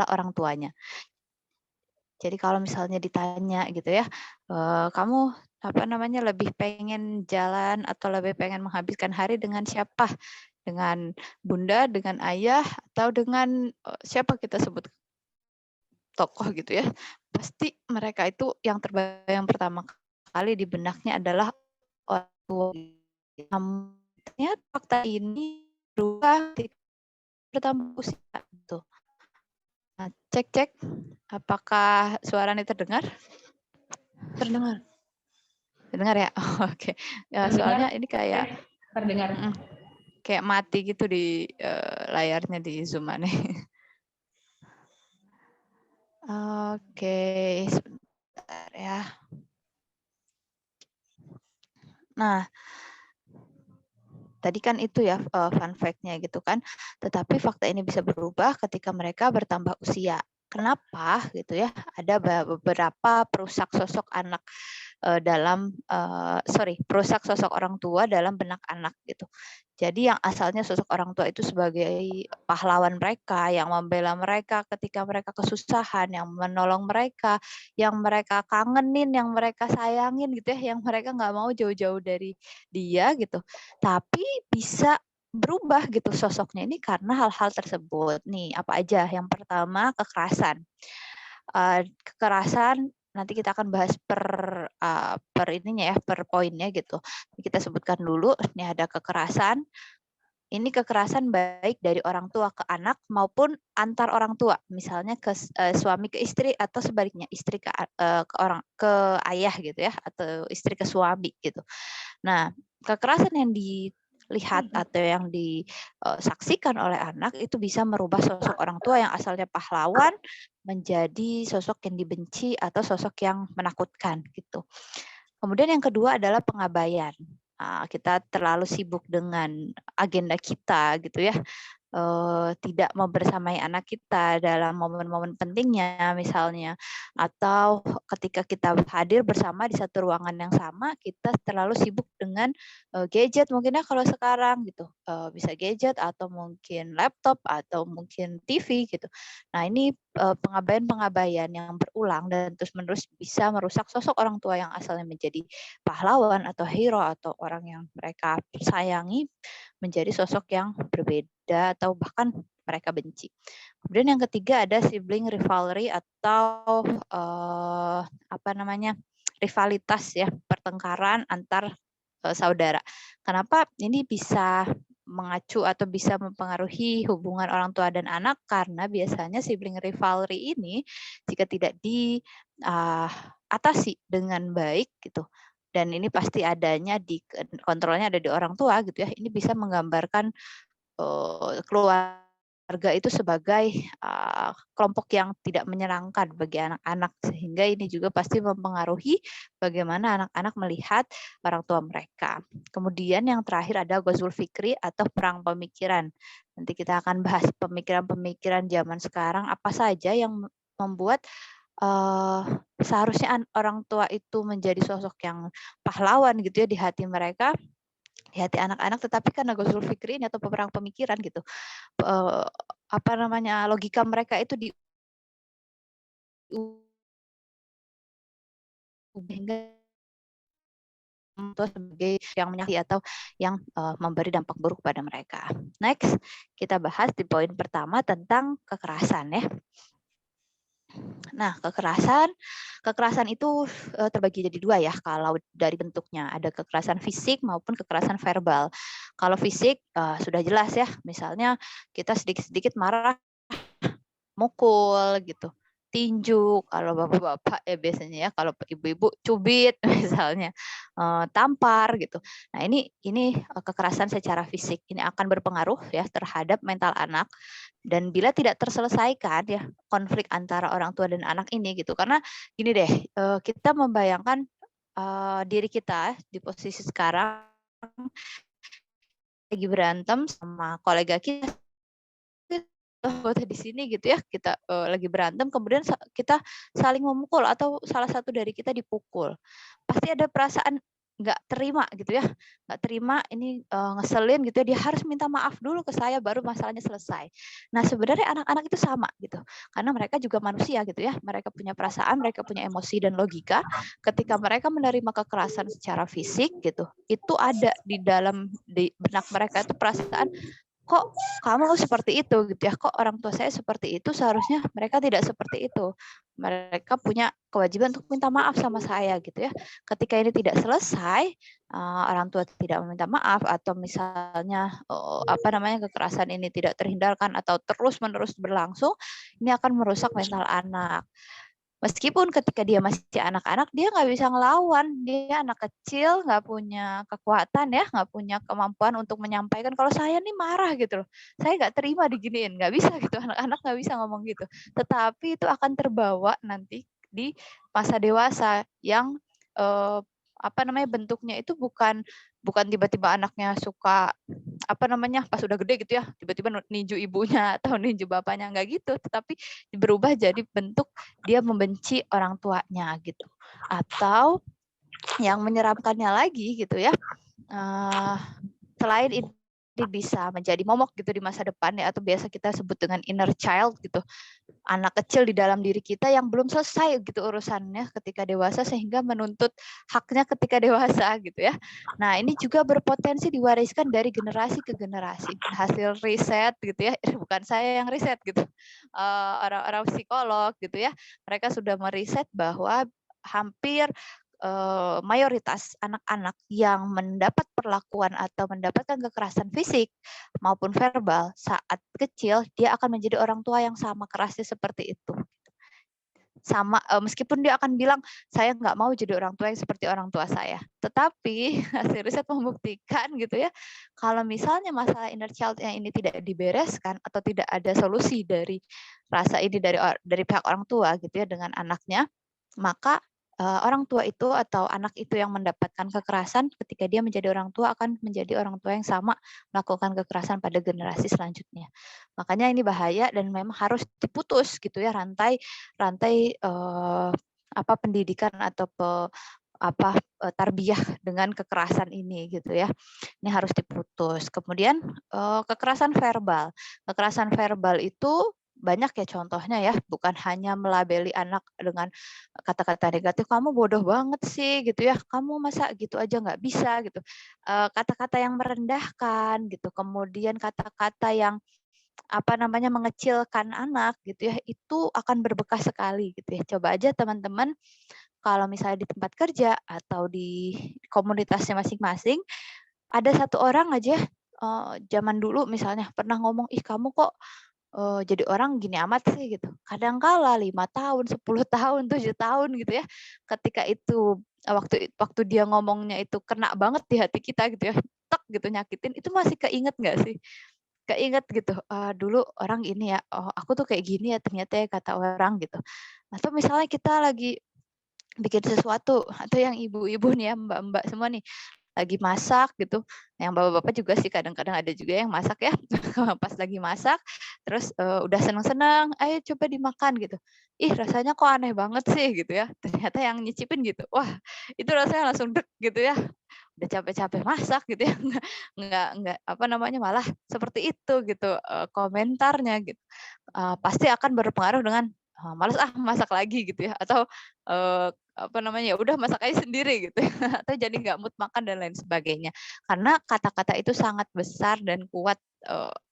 orang tuanya. Jadi kalau misalnya ditanya gitu ya, kamu apa namanya lebih pengen jalan atau lebih pengen menghabiskan hari dengan siapa? Dengan bunda, dengan ayah, atau dengan siapa kita sebut tokoh gitu ya? Pasti mereka itu yang terbayang pertama kali di benaknya adalah orang tua. Ternyata fakta ini berubah ketika bertambah usia gitu. Nah, cek cek, apakah suaranya terdengar? Terdengar. Terdengar ya? Oh, oke. Ya, Terdengar. soalnya ini kayak Terdengar. kayak mati gitu di layarnya di Zoom aneh. Oke, sebentar ya. Nah, tadi kan itu ya fun fact-nya gitu kan. Tetapi fakta ini bisa berubah ketika mereka bertambah usia. Kenapa gitu ya? Ada beberapa perusak sosok anak perusak sosok orang tua dalam benak anak gitu. Jadi yang asalnya sosok orang tua itu sebagai pahlawan mereka, yang membela mereka ketika mereka kesusahan, yang menolong mereka, yang mereka kangenin, yang mereka sayangin gitu ya, yang mereka nggak mau jauh-jauh dari dia gitu. Tapi bisa berubah gitu sosoknya ini karena hal-hal tersebut. Nih, apa aja? Yang pertama, kekerasan. Kekerasan nanti kita akan bahas per ininya ya, per poinnya gitu. Kita sebutkan dulu, ini ada kekerasan. Ini kekerasan baik dari orang tua ke anak maupun antar orang tua, misalnya ke suami ke istri atau sebaliknya istri ke ayah gitu ya, atau istri ke suami gitu. Nah, kekerasan yang dilihat atau yang disaksikan oleh anak itu bisa merubah sosok orang tua yang asalnya pahlawan menjadi sosok yang dibenci atau sosok yang menakutkan gitu. Kemudian yang kedua adalah pengabaian. Kita terlalu sibuk dengan agenda kita gitu ya, tidak membersamai anak kita dalam momen-momen pentingnya misalnya, atau ketika kita hadir bersama di satu ruangan yang sama, kita terlalu sibuk dengan gadget mungkin ya kalau sekarang gitu, bisa gadget atau mungkin laptop atau mungkin TV gitu. Nah ini pengabaian-pengabaian yang berulang dan terus-menerus bisa merusak sosok orang tua yang asalnya menjadi pahlawan atau hero atau orang yang mereka sayangi menjadi sosok yang berbeda atau bahkan mereka benci. Kemudian yang ketiga ada sibling rivalry atau rivalitas ya, pertengkaran antar saudara. Kenapa ini bisa mengacu atau bisa mempengaruhi hubungan orang tua dan anak karena biasanya sibling rivalry ini jika tidak diatasi dengan baik gitu dan ini pasti adanya di kontrolnya ada di orang tua gitu ya. Ini bisa menggambarkan keluarga itu sebagai kelompok yang tidak menyenangkan bagi anak-anak sehingga ini juga pasti mempengaruhi bagaimana anak-anak melihat orang tua mereka. Kemudian yang terakhir ada ghazul fikri atau perang pemikiran. Nanti kita akan bahas pemikiran-pemikiran zaman sekarang apa saja yang membuat seharusnya orang tua itu menjadi sosok yang pahlawan gitu ya di hati mereka, di hati anak-anak, tetapi karena ghazul fikri ini atau perang pemikiran gitu, logika mereka itu sehingga sebagai yang menyakiti atau yang memberi dampak buruk pada mereka. Next, kita bahas di poin pertama tentang kekerasan ya. Nah, kekerasan itu terbagi jadi dua ya kalau dari bentuknya. Ada kekerasan fisik maupun kekerasan verbal. Kalau fisik sudah jelas ya, misalnya kita sedikit-sedikit marah, mukul gitu, tinju kalau bapak-bapak ya biasanya ya, kalau ibu-ibu cubit misalnya, tampar gitu. Nah ini kekerasan secara fisik, ini akan berpengaruh ya terhadap mental anak dan bila tidak terselesaikan ya konflik antara orang tua dan anak ini gitu. Karena gini deh, kita membayangkan diri kita di posisi sekarang lagi berantem sama kolega kita di sini gitu ya, kita lagi berantem kemudian kita saling memukul atau salah satu dari kita dipukul. Pasti ada perasaan nggak terima gitu ya, nggak terima ini, ngeselin gitu ya, dia harus minta maaf dulu ke saya baru masalahnya selesai. Nah sebenarnya anak-anak itu sama gitu, karena mereka juga manusia gitu ya, mereka punya perasaan, mereka punya emosi dan logika. Ketika mereka menerima kekerasan secara fisik gitu, itu ada di benak mereka itu perasaan, "Kok kamu seperti itu?" gitu ya, "Kok orang tua saya seperti itu, seharusnya mereka tidak seperti itu. Mereka punya kewajiban untuk minta maaf sama saya," gitu ya. Ketika ini tidak selesai, orang tua tidak meminta maaf atau misalnya, kekerasan ini tidak terhindarkan atau terus-menerus berlangsung, ini akan merusak mental anak. Meskipun ketika dia masih anak-anak, dia nggak bisa ngelawan. Dia anak kecil, nggak punya kekuatan ya, nggak punya kemampuan untuk menyampaikan, "Kalau saya nih marah," gitu loh. "Saya nggak terima diginiin." Nggak bisa gitu, anak-anak nggak bisa ngomong gitu. Tetapi itu akan terbawa nanti di masa dewasa yang, bentuknya itu bukan bukan tiba-tiba anaknya suka pas udah gede gitu ya, tiba-tiba ninju ibunya atau ninju bapaknya, nggak gitu, tetapi berubah jadi bentuk dia membenci orang tuanya gitu. Atau yang menyeramkannya lagi gitu ya, selain ini bisa menjadi momok gitu di masa depan ya, atau biasa kita sebut dengan inner child gitu, anak kecil di dalam diri kita yang belum selesai gitu urusannya ketika dewasa sehingga menuntut haknya ketika dewasa gitu ya. Nah ini juga berpotensi diwariskan dari generasi ke generasi. Hasil riset gitu ya, bukan saya yang riset gitu, orang-orang psikolog gitu ya, mereka sudah meriset bahwa hampir mayoritas anak-anak yang mendapat perlakuan atau mendapatkan kekerasan fisik maupun verbal saat kecil, dia akan menjadi orang tua yang sama kerasnya seperti itu. Meskipun dia akan bilang, "Saya nggak mau jadi orang tua yang seperti orang tua saya." Tetapi hasil riset membuktikan gitu ya, kalau misalnya masalah inner child-nya ini tidak dibereskan atau tidak ada solusi dari rasa ini dari pihak orang tua gitu ya dengan anaknya, maka, orang tua itu atau anak itu yang mendapatkan kekerasan ketika dia menjadi orang tua akan menjadi orang tua yang sama melakukan kekerasan pada generasi selanjutnya. Makanya ini bahaya dan memang harus diputus gitu ya rantai rantai, pendidikan atau tarbiyah dengan kekerasan ini gitu ya. Ini harus diputus. Kemudian, kekerasan verbal. Kekerasan verbal itu banyak ya contohnya ya, bukan hanya melabeli anak dengan kata-kata negatif, "Kamu bodoh banget sih," gitu ya, "Kamu masa gitu aja nggak bisa," gitu. Kata-kata yang merendahkan gitu, kemudian kata-kata yang mengecilkan anak gitu ya, itu akan berbekas sekali gitu ya. Coba aja teman-teman kalau misalnya di tempat kerja atau di komunitasnya masing-masing, ada satu orang aja, zaman dulu misalnya pernah ngomong, "Ih kamu kok, jadi orang gini amat sih," gitu. Kadang kala 5 tahun, 10 tahun, 7 tahun gitu ya, ketika itu, waktu dia ngomongnya itu kena banget di hati kita gitu ya, tek gitu nyakitin, itu masih keinget nggak sih? Keinget gitu, dulu orang ini ya, oh aku tuh kayak gini ya ternyata ya kata orang gitu. Atau misalnya kita lagi bikin sesuatu atau yang ibu-ibu nih ya, mbak-mbak semua nih, lagi masak gitu, yang bapak-bapak juga sih kadang-kadang ada juga yang masak ya, pas lagi masak, terus, udah seneng-seneng, "Ayo coba dimakan," gitu. "Ih rasanya kok aneh banget sih," gitu ya, ternyata yang nyicipin gitu, wah itu rasanya langsung deg gitu ya, udah capek-capek masak gitu ya, malah seperti itu gitu, komentarnya gitu. Pasti akan berpengaruh dengan, "Males ah masak lagi," gitu ya, atau, ya udah masak aja sendiri gitu ya, atau jadi nggak mood makan dan lain sebagainya. Karena kata-kata itu sangat besar dan kuat,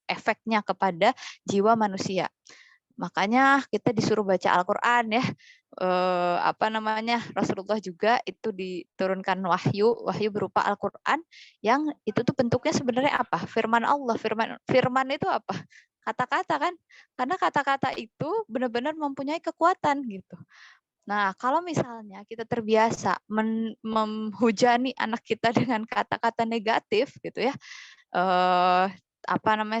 efeknya kepada jiwa manusia. Makanya kita disuruh baca Al-Qur'an ya, Rasulullah juga itu diturunkan wahyu, wahyu berupa Al-Qur'an yang itu tuh bentuknya sebenarnya apa? Firman Allah, firman firman itu apa? Kata-kata kan? Karena kata-kata itu benar-benar mempunyai kekuatan gitu. Nah, kalau misalnya kita terbiasa menghujani anak kita dengan kata-kata negatif gitu ya, eee,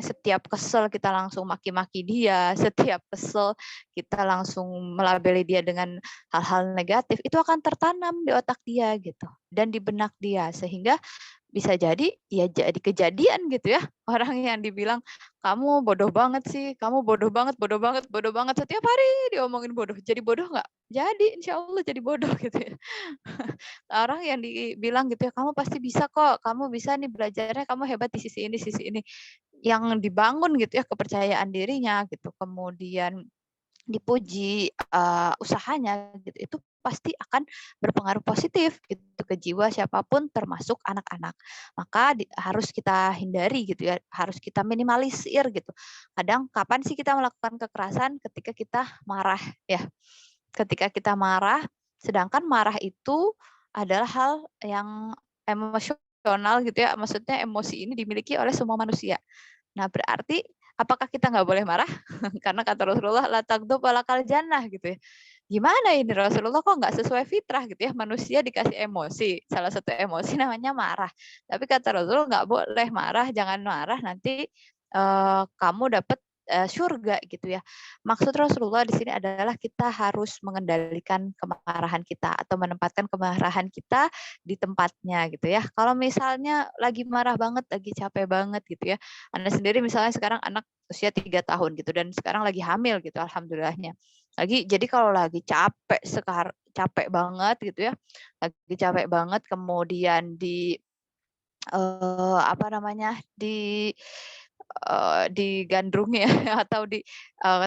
setiap kesel kita langsung maki-maki dia, setiap kesel kita langsung melabeli dia dengan hal-hal negatif, itu akan tertanam di otak dia gitu dan di benak dia. Sehingga bisa jadi ya jadi kejadian gitu ya. Orang yang dibilang, "Kamu bodoh banget sih, kamu bodoh banget bodoh banget bodoh banget." Setiap hari diomongin bodoh. Jadi bodoh nggak? Jadi, insya Allah jadi bodoh gitu ya. Orang yang dibilang gitu ya, "Kamu pasti bisa kok, kamu bisa nih belajarnya, kamu hebat di sisi ini." Yang dibangun gitu ya kepercayaan dirinya gitu, kemudian dipuji, usahanya gitu, itu pasti akan berpengaruh positif gitu ke jiwa siapapun termasuk anak-anak. Maka harus kita hindari gitu ya, harus kita minimalisir gitu. Kadang kapan sih kita melakukan kekerasan? Ketika kita marah ya. Ketika kita marah, sedangkan marah itu adalah hal yang emosional gitu ya, maksudnya emosi ini dimiliki oleh semua manusia. Nah, berarti apakah kita nggak boleh marah? Karena kata Rasulullah, "La taghdab walakal jannah," gitu ya. Gimana ini Rasulullah kok nggak sesuai fitrah gitu ya, manusia dikasih emosi, salah satu emosi namanya marah. Tapi kata Rasulullah nggak boleh marah, jangan marah nanti, kamu dapat, surga gitu ya. Maksud Rasulullah di sini adalah kita harus mengendalikan kemarahan kita atau menempatkan kemarahan kita di tempatnya gitu ya. Kalau misalnya lagi marah banget, lagi capek banget gitu ya, Anda sendiri misalnya sekarang anak usia 3 tahun gitu dan sekarang lagi hamil gitu alhamdulillahnya. Jadi kalau lagi capek banget gitu ya, lagi capek banget kemudian apa namanya, digandrungi ya atau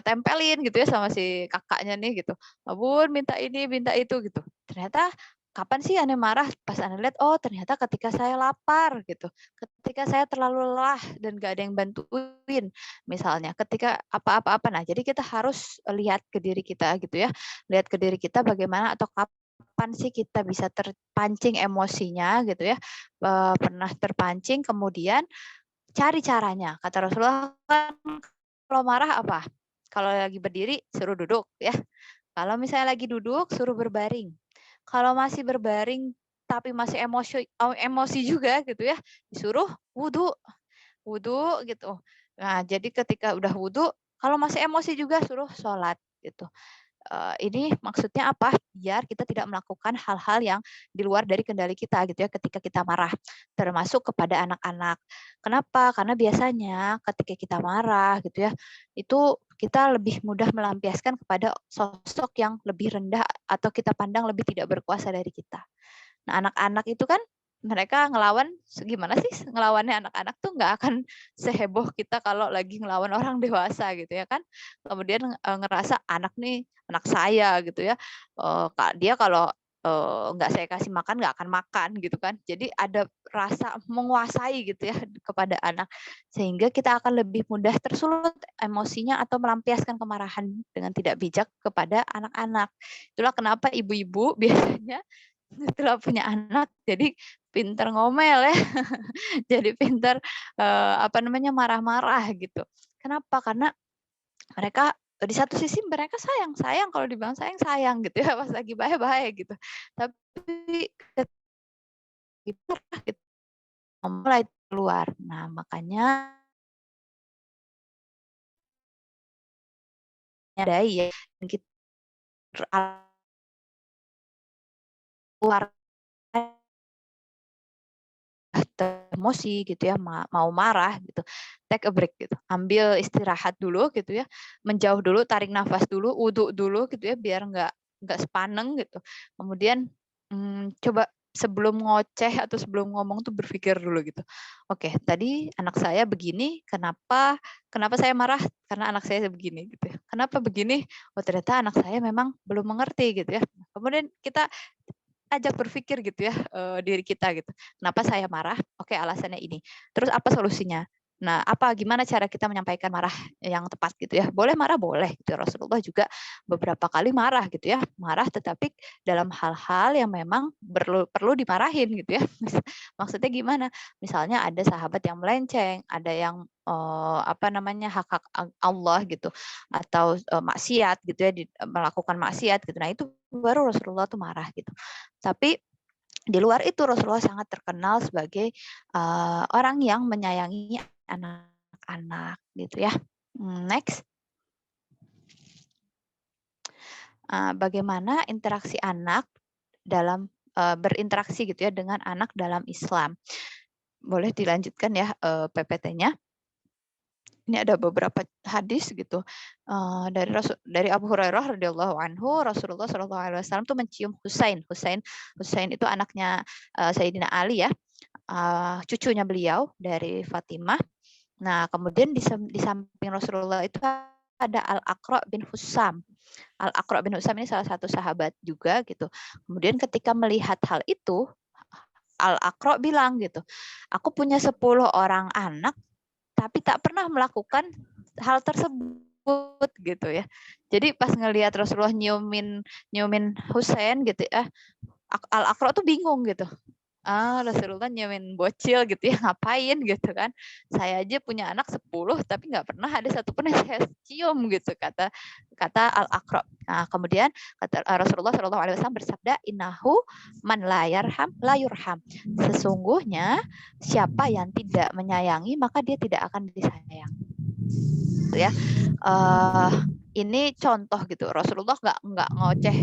tempelin gitu ya sama si kakaknya nih gitu. "Bun minta ini, minta itu," gitu. Ternyata kapan sih Ane marah? Pas Ane lihat, oh ternyata ketika saya lapar gitu, ketika saya terlalu lelah dan gak ada yang bantuin misalnya, ketika apa-apa-apa. Nah, jadi kita harus lihat ke diri kita gitu ya, lihat ke diri kita bagaimana atau kapan sih kita bisa terpancing emosinya gitu ya, pernah terpancing kemudian cari caranya. Kata Rasulullah kan kalau marah apa? Kalau lagi berdiri suruh duduk ya. Kalau misalnya lagi duduk suruh berbaring. Kalau masih berbaring tapi masih emosi juga gitu ya, disuruh wudhu, wudhu gitu. Nah, jadi ketika udah wudhu, kalau masih emosi juga suruh sholat gitu. Ini maksudnya apa? Biar kita tidak melakukan hal-hal yang di luar dari kendali kita gitu ya ketika kita marah, termasuk kepada anak-anak. Kenapa? Karena biasanya ketika kita marah gitu ya, itu kita lebih mudah melampiaskan kepada sosok yang lebih rendah atau kita pandang lebih tidak berkuasa dari kita. Nah, anak-anak itu kan mereka ngelawan gimana sih ngelawannya anak-anak tuh nggak akan seheboh kita kalau lagi ngelawan orang dewasa gitu ya kan. Kemudian, ngerasa anak nih, anak saya gitu ya, dia kalau, nggak saya kasih makan nggak akan makan gitu kan. Jadi ada rasa menguasai gitu ya kepada anak, sehingga kita akan lebih mudah tersulut emosinya atau melampiaskan kemarahan dengan tidak bijak kepada anak-anak. Itulah kenapa ibu-ibu biasanya setelah punya anak jadi pinter ngomel ya, jadi pinter, apa namanya, marah-marah gitu. Kenapa? Karena mereka di satu sisi mereka sayang sayang kalau dibilang sayang, sayang gitu ya, pas lagi bahaya-bahaya gitu. Tapi ketika marah gitu, mulai keluar. Nah, makanya nyadai ya, kita keluar emosi gitu ya, mau marah gitu, take a break gitu, ambil istirahat dulu gitu ya, menjauh dulu, tarik nafas dulu, wudhu dulu gitu ya, biar nggak sepaneng gitu. Kemudian, coba sebelum ngoceh atau sebelum ngomong tuh berpikir dulu gitu, "Oke, tadi anak saya begini, kenapa kenapa saya marah? Karena anak saya begini," gitu ya. "Kenapa begini? Oh ternyata anak saya memang belum mengerti," gitu ya. Kemudian kita ajak berpikir gitu ya, diri kita gitu. Kenapa saya marah? Oke, alasannya ini. Terus apa solusinya? Nah, gimana cara kita menyampaikan marah yang tepat gitu ya. Boleh marah, boleh gitu. Rasulullah juga beberapa kali marah gitu ya. Marah tetapi dalam hal-hal yang memang perlu perlu dimarahin gitu ya. Maksudnya gimana? Misalnya ada sahabat yang melenceng, ada yang apa namanya hak-hak Allah gitu atau maksiat gitu ya, melakukan maksiat gitu. Nah, itu baru Rasulullah tuh marah gitu. Tapi di luar itu Rasulullah sangat terkenal sebagai orang yang menyayangi anak-anak gitu ya. Next, bagaimana interaksi anak dalam berinteraksi gitu ya dengan anak dalam Islam. boleh dilanjutkan ya PPT-nya. Ini ada beberapa hadis gitu dari Abu Hurairah radhiyallahu anhu, Rasulullah Shallallahu alaihi wasallam tuh mencium Husain itu anaknya Sayyidina Ali ya, cucunya beliau dari Fatimah. Nah, kemudian di samping Rasulullah itu ada Al-Aqra bin Husam. Al-Aqra bin Husam ini salah satu sahabat juga gitu. Kemudian ketika melihat hal itu, Al-Aqra bilang gitu, aku punya 10 orang anak tapi tak pernah melakukan hal tersebut gitu ya. Jadi pas ngelihat Rasulullah nyiumin Husain gitu ya, Al-Aqra tuh bingung gitu. Rasulullah nyiumin bocil gitu ya, ngapain gitu kan. Saya aja punya anak 10 tapi nggak pernah ada satupun yang saya cium gitu, kata Al-Aqra. Nah, kemudian kata Rasulullah SAW bersabda, innahu man la yarham la yurham. Sesungguhnya siapa yang tidak menyayangi maka dia tidak akan disayang. Ya. Ini contoh gitu. Rasulullah nggak ngoceh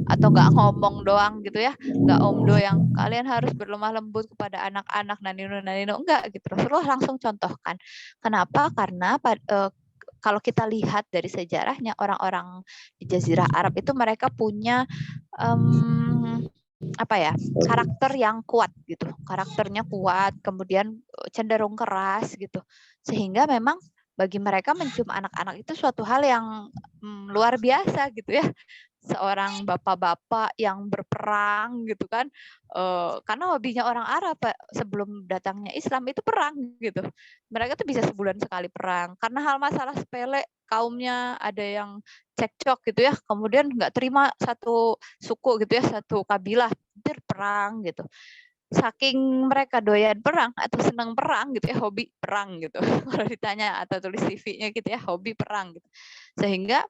atau nggak ngomong doang gitu ya, nggak omdo yang kalian harus berlemah lembut kepada anak-anak nanino enggak gitu. Rasulullah langsung contohkan. Kenapa? Karena kalau kita lihat dari sejarahnya orang-orang di Jazirah Arab itu mereka punya karakter yang kuat gitu, karakternya kuat, kemudian cenderung keras gitu, sehingga memang bagi mereka mencium anak-anak itu suatu hal yang luar biasa gitu ya. Seorang bapak-bapak yang berperang gitu kan, karena hobinya orang Arab sebelum datangnya Islam itu perang gitu. Mereka tuh bisa sebulan sekali perang karena hal masalah sepele, kaumnya ada yang cekcok gitu ya, kemudian nggak terima satu suku gitu ya, satu kabilah perang gitu. Saking mereka doyan perang atau senang perang gitu ya, hobi perang gitu. Kalau ditanya atau tulis CV-nya gitu ya, hobi perang gitu. Sehingga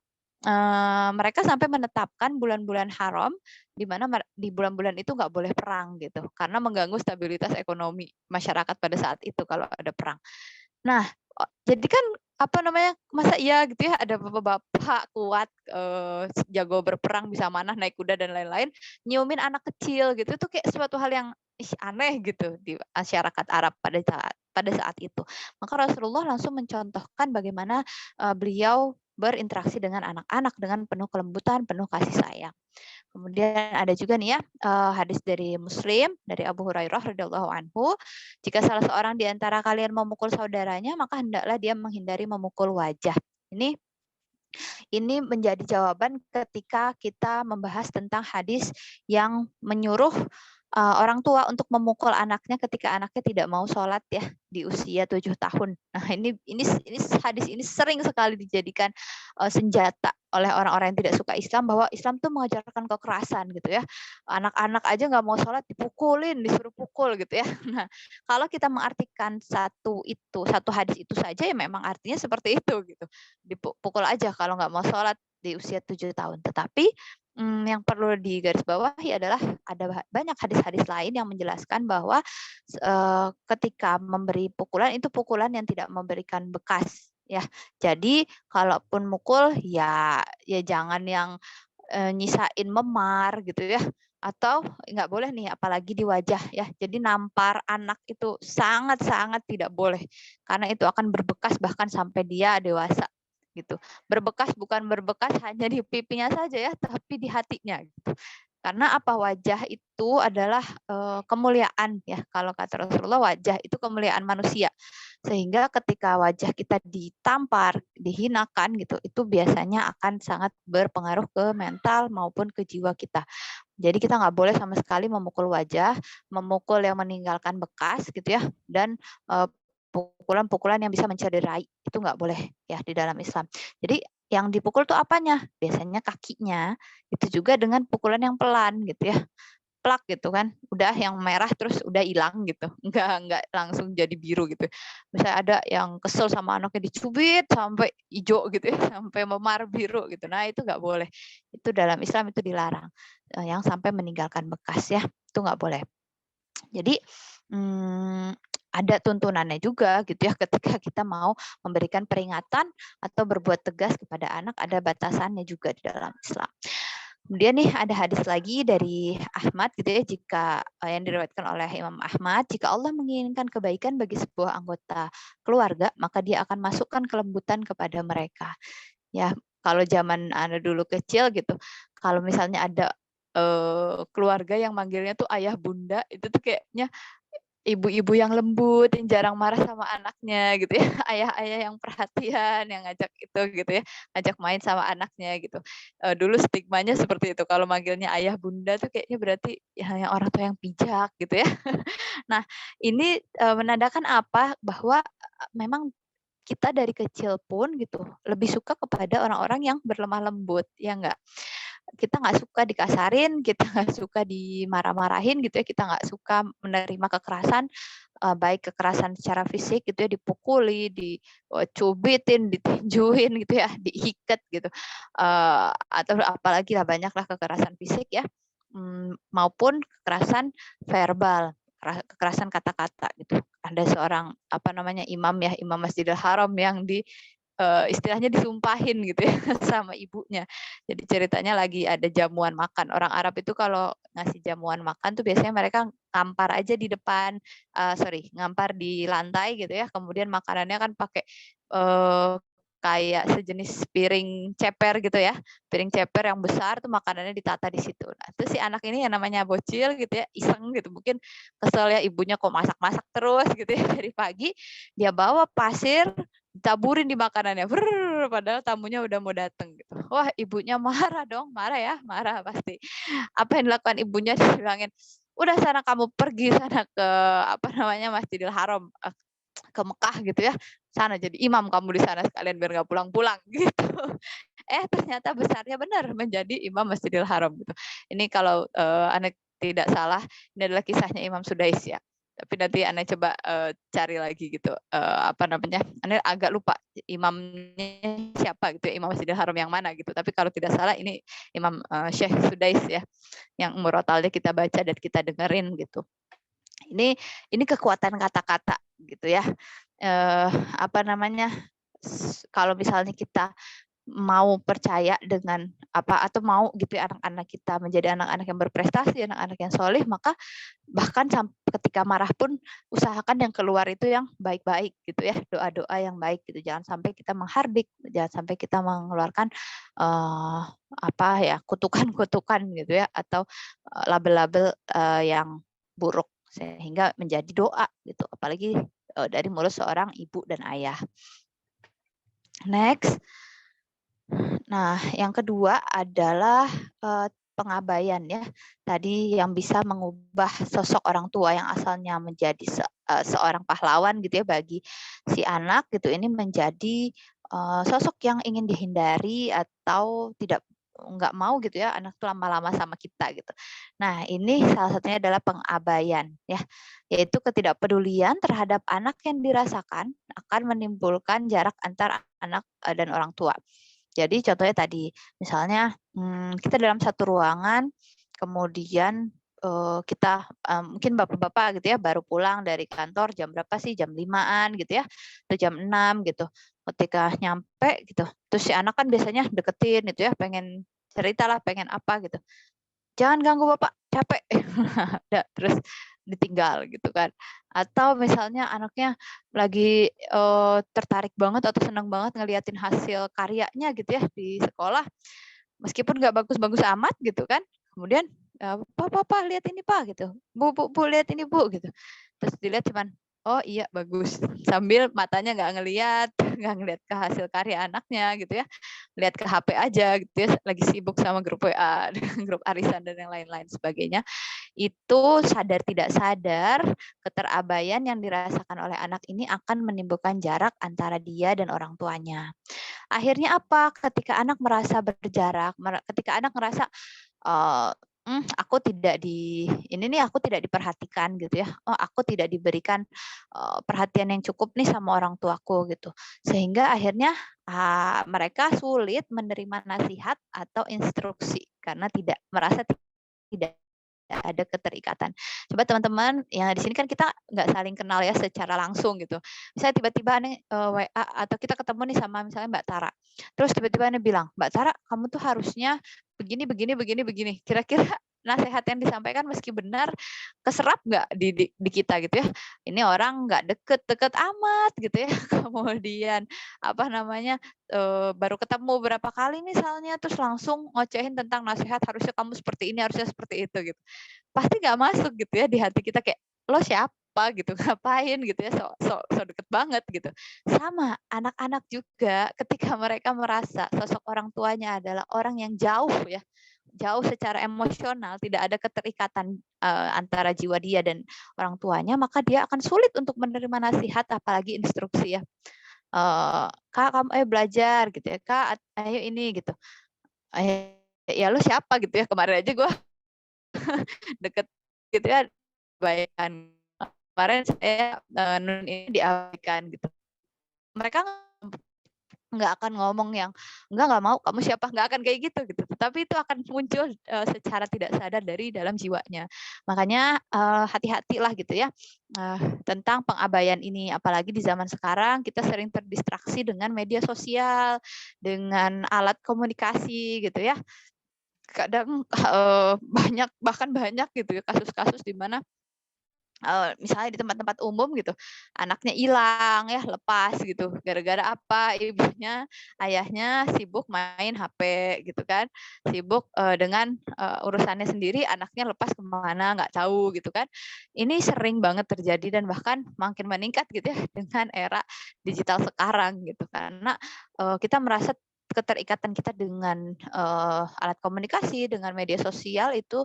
mereka sampai menetapkan bulan-bulan haram di mana di bulan-bulan itu nggak boleh perang gitu, karena mengganggu stabilitas ekonomi masyarakat pada saat itu kalau ada perang. Nah, jadi kan masa iya gitu ya ada bapak-bapak kuat, jago berperang, bisa manah, naik kuda dan lain-lain, nyiumin anak kecil gitu, itu kayak suatu hal yang aneh gitu di masyarakat Arab pada saat itu. Maka Rasulullah langsung mencontohkan bagaimana beliau berinteraksi dengan anak-anak dengan penuh kelembutan, penuh kasih sayang. Kemudian ada juga nih ya hadis dari Muslim dari Abu Hurairah radhiyallahu anhu, jika salah seorang di antara kalian memukul saudaranya maka hendaklah dia menghindari memukul wajah. Ini menjadi jawaban ketika kita membahas tentang hadis yang menyuruh orang tua untuk memukul anaknya ketika anaknya tidak mau sholat ya di usia 7 tahun. Nah, ini hadis ini sering sekali dijadikan senjata oleh orang-orang yang tidak suka Islam, bahwa Islam tuh mengajarkan kekerasan gitu ya. Anak-anak aja nggak mau sholat dipukulin, disuruh pukul gitu ya. Nah, kalau kita mengartikan satu hadis itu saja ya memang artinya seperti itu gitu. Dipukul aja kalau nggak mau sholat di usia 7 tahun. Tetapi yang perlu digarisbawahi adalah ada banyak hadis-hadis lain yang menjelaskan bahwa ketika memberi pukulan itu pukulan yang tidak memberikan bekas ya. Jadi kalaupun mukul ya jangan yang nyisain memar gitu ya, atau nggak boleh nih apalagi di wajah ya. Jadi nampar anak itu sangat-sangat tidak boleh karena itu akan berbekas bahkan sampai dia dewasa gitu. Berbekas bukan berbekas hanya di pipinya saja ya, tapi di hatinya gitu. Karena wajah itu adalah kemuliaan ya. Kalau kata Rasulullah, wajah itu kemuliaan manusia. Sehingga ketika wajah kita ditampar, dihinakan gitu, itu biasanya akan sangat berpengaruh ke mental maupun ke jiwa kita. Jadi kita nggak boleh sama sekali memukul wajah, memukul yang meninggalkan bekas gitu ya, dan pukulan-pukulan yang bisa mencederai, itu nggak boleh ya di dalam Islam. Jadi yang dipukul tuh apanya? Biasanya kakinya, itu juga dengan pukulan yang pelan gitu ya. Plak gitu kan, udah yang merah terus udah hilang gitu, nggak langsung jadi biru gitu. Misalnya ada yang kesel sama anaknya dicubit sampai hijau gitu ya, sampai memar biru gitu. Nah itu nggak boleh. Itu dalam Islam itu dilarang. Yang sampai meninggalkan bekas ya, itu nggak boleh. Jadi ada tuntunannya juga gitu ya, ketika kita mau memberikan peringatan atau berbuat tegas kepada anak, ada batasannya juga di dalam Islam. Kemudian nih ada hadis lagi dari Ahmad gitu ya, jika yang diriwayatkan oleh Imam Ahmad, jika Allah menginginkan kebaikan bagi sebuah anggota keluarga, maka dia akan masukkan kelembutan kepada mereka. Ya, kalau zaman Anda dulu kecil gitu, kalau misalnya ada keluarga yang manggilnya tuh ayah bunda, itu tuh kayaknya ibu-ibu yang lembut, yang jarang marah sama anaknya gitu ya, ayah-ayah yang perhatian, yang ngajak itu gitu ya, ngajak main sama anaknya gitu. Dulu stigmanya seperti itu, kalau manggilnya ayah bunda tuh kayaknya berarti ya yang orang tua yang bijak gitu ya. Nah, ini menandakan apa? Bahwa memang kita dari kecil pun gitu lebih suka kepada orang-orang yang berlemah lembut, ya enggak? Kita nggak suka dikasarin, kita nggak suka dimarah-marahin gitu ya, kita nggak suka menerima kekerasan, baik kekerasan secara fisik gitu ya, dipukuli, dicubitin, ditinjuin gitu ya, diikat gitu, atau apalagi lah banyaklah kekerasan fisik ya, maupun kekerasan verbal, kekerasan kata-kata gitu. Ada seorang apa namanya imam ya, imam Masjidil Haram yang istilahnya disumpahin gitu ya sama ibunya. Jadi ceritanya lagi ada jamuan makan. Orang Arab itu kalau ngasih jamuan makan tuh biasanya mereka ngampar aja di depan, ngampar di lantai gitu ya. Kemudian makanannya kan pakai eh, kayak sejenis piring ceper gitu ya. Piring ceper yang besar tuh makanannya ditata di situ. Nah, terus si anak ini yang namanya bocil gitu ya, iseng gitu. Mungkin kesel ya ibunya kok masak-masak terus gitu ya dari pagi. Dia bawa pasir, taburin di makanannya, padahal tamunya udah mau datang gitu. Wah, ibunya marah dong, marah ya, marah pasti. Apa yang dilakukan ibunya dibilangin, "Udah sana kamu pergi sana ke apa namanya Masjidil Haram, ke Mekah gitu ya. Sana jadi imam kamu di sana sekalian biar nggak pulang-pulang," gitu. Ternyata besarnya benar menjadi imam Masjidil Haram gitu. Ini kalau Anda tidak salah, ini adalah kisahnya Imam Sudais ya. Tapi nanti Anda coba cari lagi gitu, apa namanya, Anda agak lupa imamnya siapa gitu ya, Imam Masjidil Haram yang mana gitu. Tapi kalau tidak salah ini Imam Syekh Sudais ya, yang murotalnya kita baca dan kita dengerin gitu. Ini kekuatan kata-kata gitu ya. Apa namanya, kalau misalnya kita mau percaya dengan apa atau mau gitu ya anak-anak kita menjadi anak-anak yang berprestasi, anak-anak yang soleh, maka bahkan ketika marah pun usahakan yang keluar itu yang baik-baik gitu ya, doa-doa yang baik gitu. Jangan sampai kita menghardik, jangan sampai kita mengeluarkan apa ya, kutukan-kutukan gitu ya atau label-label yang buruk sehingga menjadi doa gitu. Apalagi dari mulut seorang ibu dan ayah. Next. Nah, yang kedua adalah pengabaian ya. Tadi yang bisa mengubah sosok orang tua yang asalnya menjadi seorang pahlawan gitu ya bagi si anak gitu, ini menjadi sosok yang ingin dihindari atau nggak mau gitu ya anak itu lama-lama sama kita gitu. Nah, ini salah satunya adalah pengabaian ya, yaitu ketidakpedulian terhadap anak yang dirasakan akan menimbulkan jarak antar anak dan orang tua. Jadi contohnya tadi, misalnya kita dalam satu ruangan, kemudian kita mungkin bapak-bapak gitu ya baru pulang dari kantor jam berapa sih? Jam 5-an gitu ya, atau jam 6 gitu. Ketika nyampe gitu, terus si anak kan biasanya deketin gitu ya, pengen cerita lah, pengen apa gitu. "Jangan ganggu bapak, capek." Terus ditinggal gitu kan. Atau misalnya anaknya lagi tertarik banget atau senang banget ngeliatin hasil karyanya gitu ya di sekolah, meskipun nggak bagus-bagus amat gitu kan, kemudian "Pa, lihat ini pak," gitu, Bu, lihat ini Bu gitu. Terus dilihat cuman, "Oh iya bagus," sambil matanya nggak ngeliat, nggak ngeliat ke hasil karya anaknya gitu ya, lihat ke HP aja gitu ya, lagi sibuk sama grup WA, grup arisan dan yang lain-lain sebagainya. Itu sadar tidak sadar, keterabaian yang dirasakan oleh anak ini akan menimbulkan jarak antara dia dan orang tuanya. Akhirnya apa? Ketika anak merasa berjarak, ketika anak merasa, eee, aku tidak ini nih aku tidak diperhatikan gitu ya, oh aku tidak diberikan, perhatian yang cukup nih sama orang tuaku gitu. Sehingga akhirnya, mereka sulit menerima nasihat atau instruksi karena tidak merasa tidak ada keterikatan. Coba teman-teman yang di sini kan kita nggak saling kenal ya secara langsung gitu. Misalnya tiba-tiba nih WA atau kita ketemu nih sama misalnya Mbak Tara. Terus tiba-tiba nih bilang, "Mbak Tara, kamu tuh harusnya begini begini begini begini." Kira-kira nasihat yang disampaikan meski benar keserap nggak di kita gitu ya. Ini orang nggak deket-deket amat gitu ya. Kemudian apa namanya baru ketemu berapa kali misalnya terus langsung ngocehin tentang nasihat harusnya kamu seperti ini, harusnya seperti itu gitu. Pasti nggak masuk gitu ya di hati kita kayak, "Lo siapa?" gitu, "Ngapain?" gitu ya, so deket banget gitu. Sama, anak-anak juga ketika mereka merasa sosok orang tuanya adalah orang yang jauh ya, jauh secara emosional, tidak ada keterikatan, antara jiwa dia dan orang tuanya, maka dia akan sulit untuk menerima nasihat apalagi instruksi ya. "Kak, kamu ayo belajar," gitu ya, "Kak, ayo ini," gitu. Ya lu siapa?" gitu ya, kemarin aja gue deket gitu ya, bayangkan kemarin saya, nun ini diabaikan gitu. Mereka nggak akan ngomong yang, nggak mau, kamu siapa?" Nggak akan kayak gitu. Tapi itu akan muncul, secara tidak sadar dari dalam jiwanya. Makanya, hati-hatilah gitu ya, tentang pengabaian ini. Apalagi di zaman sekarang kita sering terdistraksi dengan media sosial, dengan alat komunikasi gitu ya. Kadang, bahkan banyak gitu ya kasus-kasus di mana misalnya di tempat-tempat umum gitu, anaknya hilang ya, lepas gitu, gara-gara apa, ibunya, ayahnya sibuk main HP gitu kan, sibuk, dengan, urusannya sendiri, anaknya lepas kemana nggak tahu gitu kan. Ini sering banget terjadi dan bahkan makin meningkat gitu ya dengan era digital sekarang gitu, karena, kita merasa keterikatan kita dengan, alat komunikasi, dengan media sosial itu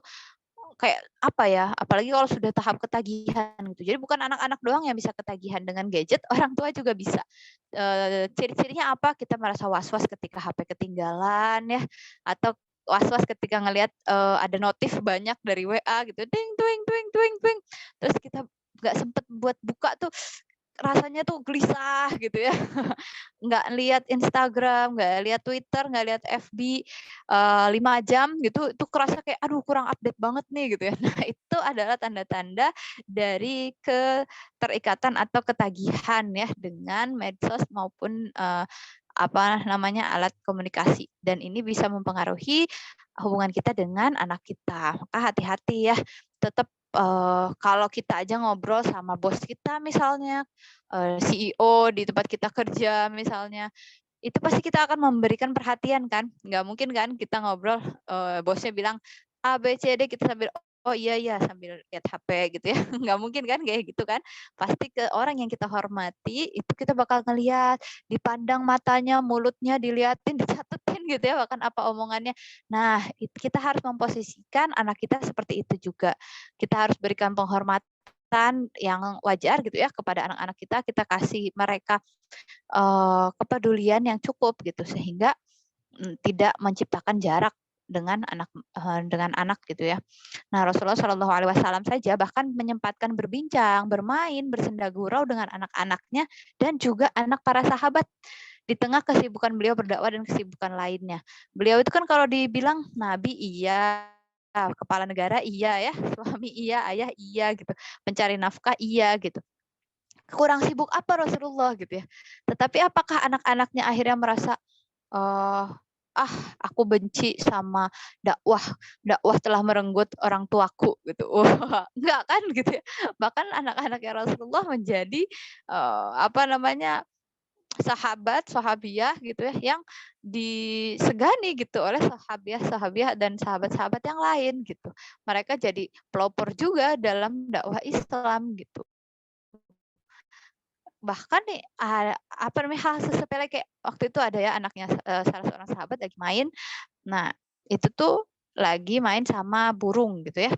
kayak apa ya, apalagi kalau sudah tahap ketagihan gitu. Jadi bukan anak-anak doang yang bisa ketagihan dengan gadget, orang tua juga bisa. Ciri-cirinya apa? Kita merasa was-was ketika HP ketinggalan ya, atau was-was ketika ngelihat, ada notif banyak dari WA gitu, ding twing twing twing twing. Terus kita nggak sempet buat buka tuh, rasanya tuh gelisah gitu ya. Nggak lihat Instagram, nggak lihat Twitter, nggak lihat FB, 5 jam gitu, itu kerasa kayak, aduh kurang update banget nih gitu ya. Nah itu adalah tanda-tanda dari keterikatan atau ketagihan ya dengan medsos maupun, apa namanya, alat komunikasi. Dan ini bisa mempengaruhi hubungan kita dengan anak kita. Maka hati-hati ya, tetap, kalau kita aja ngobrol sama bos kita misalnya, CEO di tempat kita kerja misalnya, itu pasti kita akan memberikan perhatian kan, nggak mungkin kan kita ngobrol, bosnya bilang A, B, C, D, kita sambil, "Oh iya iya," sambil lihat HP gitu ya, nggak mungkin kan kayak gitu kan. Pasti ke orang yang kita hormati, itu kita bakal ngelihat, dipandang matanya, mulutnya diliatin, dicatetin gitu ya, bahkan apa omongannya. Nah, kita harus memposisikan anak kita seperti itu juga. Kita harus berikan penghormatan yang wajar gitu ya kepada anak-anak kita kasih mereka kepedulian yang cukup gitu sehingga, tidak menciptakan jarak dengan anak gitu ya. Nah, Rasulullah Shallallahu Alaihi Wasallam saja bahkan menyempatkan berbincang, bermain, bersenda gurau dengan anak-anaknya dan juga anak para sahabat di tengah kesibukan beliau berdakwah dan kesibukan lainnya. Beliau itu kan kalau dibilang nabi iya, kepala negara iya ya, suami iya, ayah iya gitu, pencari nafkah iya gitu. Kurang sibuk apa Rasulullah gitu ya. Tetapi apakah anak-anaknya akhirnya merasa, eee, "Ah, aku benci sama dakwah, dakwah telah merenggut orang tuaku," gitu. Wah, enggak kan gitu ya. Bahkan anak-anaknya Rasulullah menjadi, apa namanya, sahabat, sahabiah gitu ya, yang disegani gitu oleh sahabiah-sahabiah dan sahabat-sahabat yang lain gitu. Mereka jadi pelopor juga dalam dakwah Islam gitu. Bahkan nih, apa namanya, hal sesepele kayak waktu itu ada ya anaknya, salah seorang sahabat lagi main, nah itu tuh lagi main sama burung gitu ya,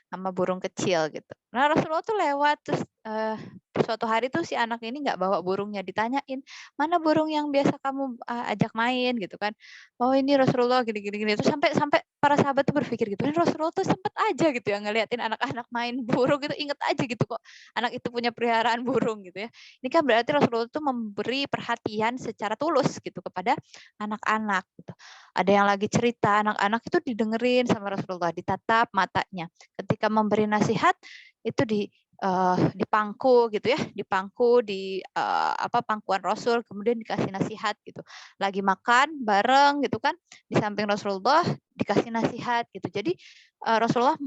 sama burung kecil gitu. Nah Rasulullah tuh lewat terus, suatu hari tuh si anak ini nggak bawa burungnya, ditanyain, "Mana burung yang biasa kamu, ajak main?" gitu kan. "Oh ini Rasulullah gini gini gini." Terus sampai sampai para sahabat tuh berpikir gitu, Rasulullah tuh sempet aja gitu ya ngeliatin anak-anak main burung gitu, inget aja gitu kok anak itu punya peliharaan burung gitu ya. Ini kan berarti Rasulullah tuh memberi perhatian secara tulus gitu kepada anak-anak gitu. Ada yang lagi cerita, anak-anak itu didengerin sama Rasulullah, ditatap matanya. Ketika memberi nasihat itu dipangku gitu ya, dipangku di apa pangkuan Rasul, kemudian dikasih nasihat gitu. Lagi makan bareng gitu kan, di samping Rasulullah dikasih nasihat gitu. Jadi Rasulullah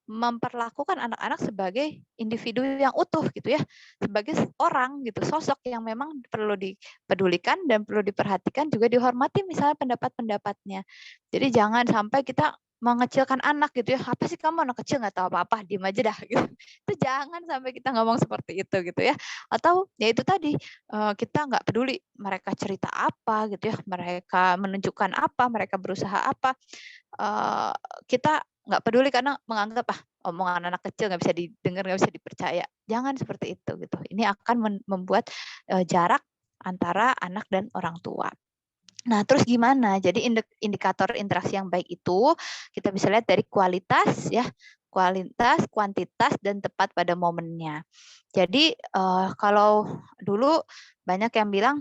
memperlakukan anak-anak sebagai individu yang utuh gitu ya, sebagai orang gitu, sosok yang memang perlu dipedulikan dan perlu diperhatikan, juga dihormati misalnya pendapat-pendapatnya. Jadi jangan sampai kita mengecilkan anak gitu ya, apa sih kamu anak kecil nggak tahu apa-apa, diem aja dah gitu. Itu jangan sampai kita ngomong seperti itu gitu ya. Atau ya itu tadi, kita nggak peduli mereka cerita apa gitu ya, mereka menunjukkan apa, mereka berusaha apa, eee, kita nggak peduli karena menganggap, omongan anak kecil nggak bisa didengar, nggak bisa dipercaya. Jangan seperti itu gitu. Ini akan membuat, jarak antara anak dan orang tua. Nah, terus gimana? Jadi indikator interaksi yang baik itu kita bisa lihat dari kualitas ya, kualitas, kuantitas, dan tepat pada momennya. Jadi, kalau dulu banyak yang bilang,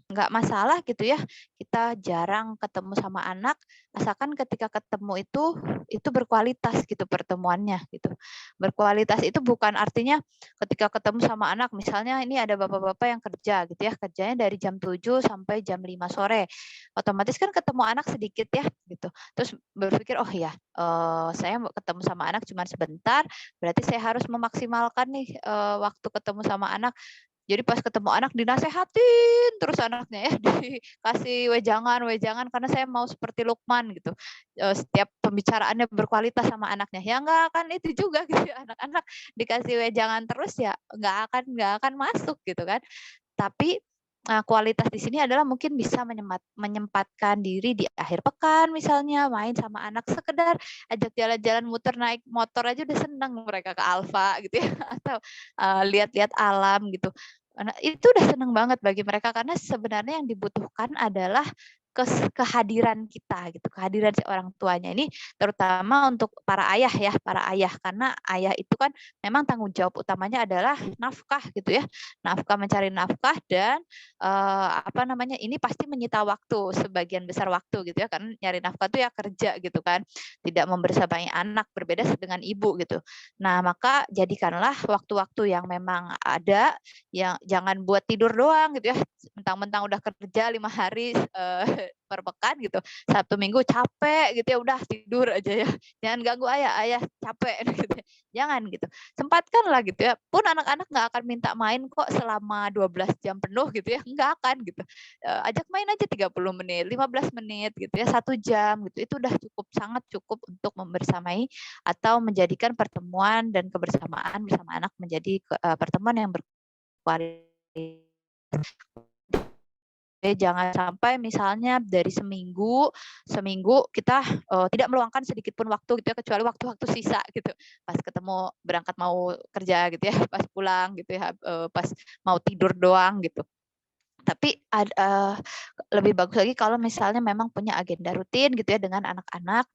nggak masalah gitu ya, kita jarang ketemu sama anak, asalkan ketika ketemu itu berkualitas gitu pertemuannya gitu. Berkualitas itu bukan artinya ketika ketemu sama anak, misalnya ini ada bapak-bapak yang kerja gitu ya, kerjanya dari jam 7 sampai jam 5 sore. Otomatis kan ketemu anak sedikit ya gitu. Terus berpikir, "Oh ya, saya ketemu sama anak cuma sebentar, berarti saya harus memaksimalkan nih, waktu ketemu sama anak." Jadi pas ketemu anak dinasehatin terus anaknya ya, dikasih wejangan-wejangan karena saya mau seperti Lukman gitu, setiap pembicaraannya berkualitas sama anaknya. Ya nggak akan itu juga gitu ya, anak-anak dikasih wejangan terus ya nggak akan masuk gitu kan. Tapi, kualitas di sini adalah mungkin bisa menyempatkan diri di akhir pekan misalnya, main sama anak, sekedar ajak jalan-jalan muter naik motor aja udah seneng mereka ke Alfa gitu ya, atau, lihat-lihat alam gitu. Nah, itu udah seneng banget bagi mereka karena sebenarnya yang dibutuhkan adalah kehadiran kita gitu, kehadiran si orang tuanya. Ini terutama untuk para ayah ya, para ayah. Karena ayah itu kan memang tanggung jawab utamanya adalah nafkah gitu ya, nafkah, mencari nafkah, dan apa namanya, ini pasti menyita waktu, sebagian besar waktu gitu ya, karena nyari nafkah itu ya kerja gitu kan, tidak membersamai anak, berbeda dengan ibu gitu. Nah, maka jadikanlah waktu-waktu yang memang ada, yang jangan buat tidur doang gitu ya, mentang-mentang udah kerja 5 hari per pekan gitu, Sabtu Minggu capek gitu ya, udah tidur aja ya, jangan ganggu ayah, ayah capek gitu ya, jangan gitu. Sempatkanlah gitu ya, pun anak-anak nggak akan minta main kok selama 12 jam penuh gitu ya, nggak akan gitu. Ajak main aja 30 menit, 15 menit gitu ya, 1 jam gitu, itu udah cukup, sangat cukup untuk membersamai atau menjadikan pertemuan dan kebersamaan bersama anak menjadi pertemuan yang berkualitas. Jangan sampai misalnya dari seminggu seminggu kita, tidak meluangkan sedikit pun waktu gitu ya, kecuali waktu-waktu sisa gitu. Pas ketemu berangkat mau kerja gitu ya, pas pulang gitu ya, pas mau tidur doang gitu. Tapi lebih bagus lagi kalau misalnya memang punya agenda rutin gitu ya dengan anak-anak,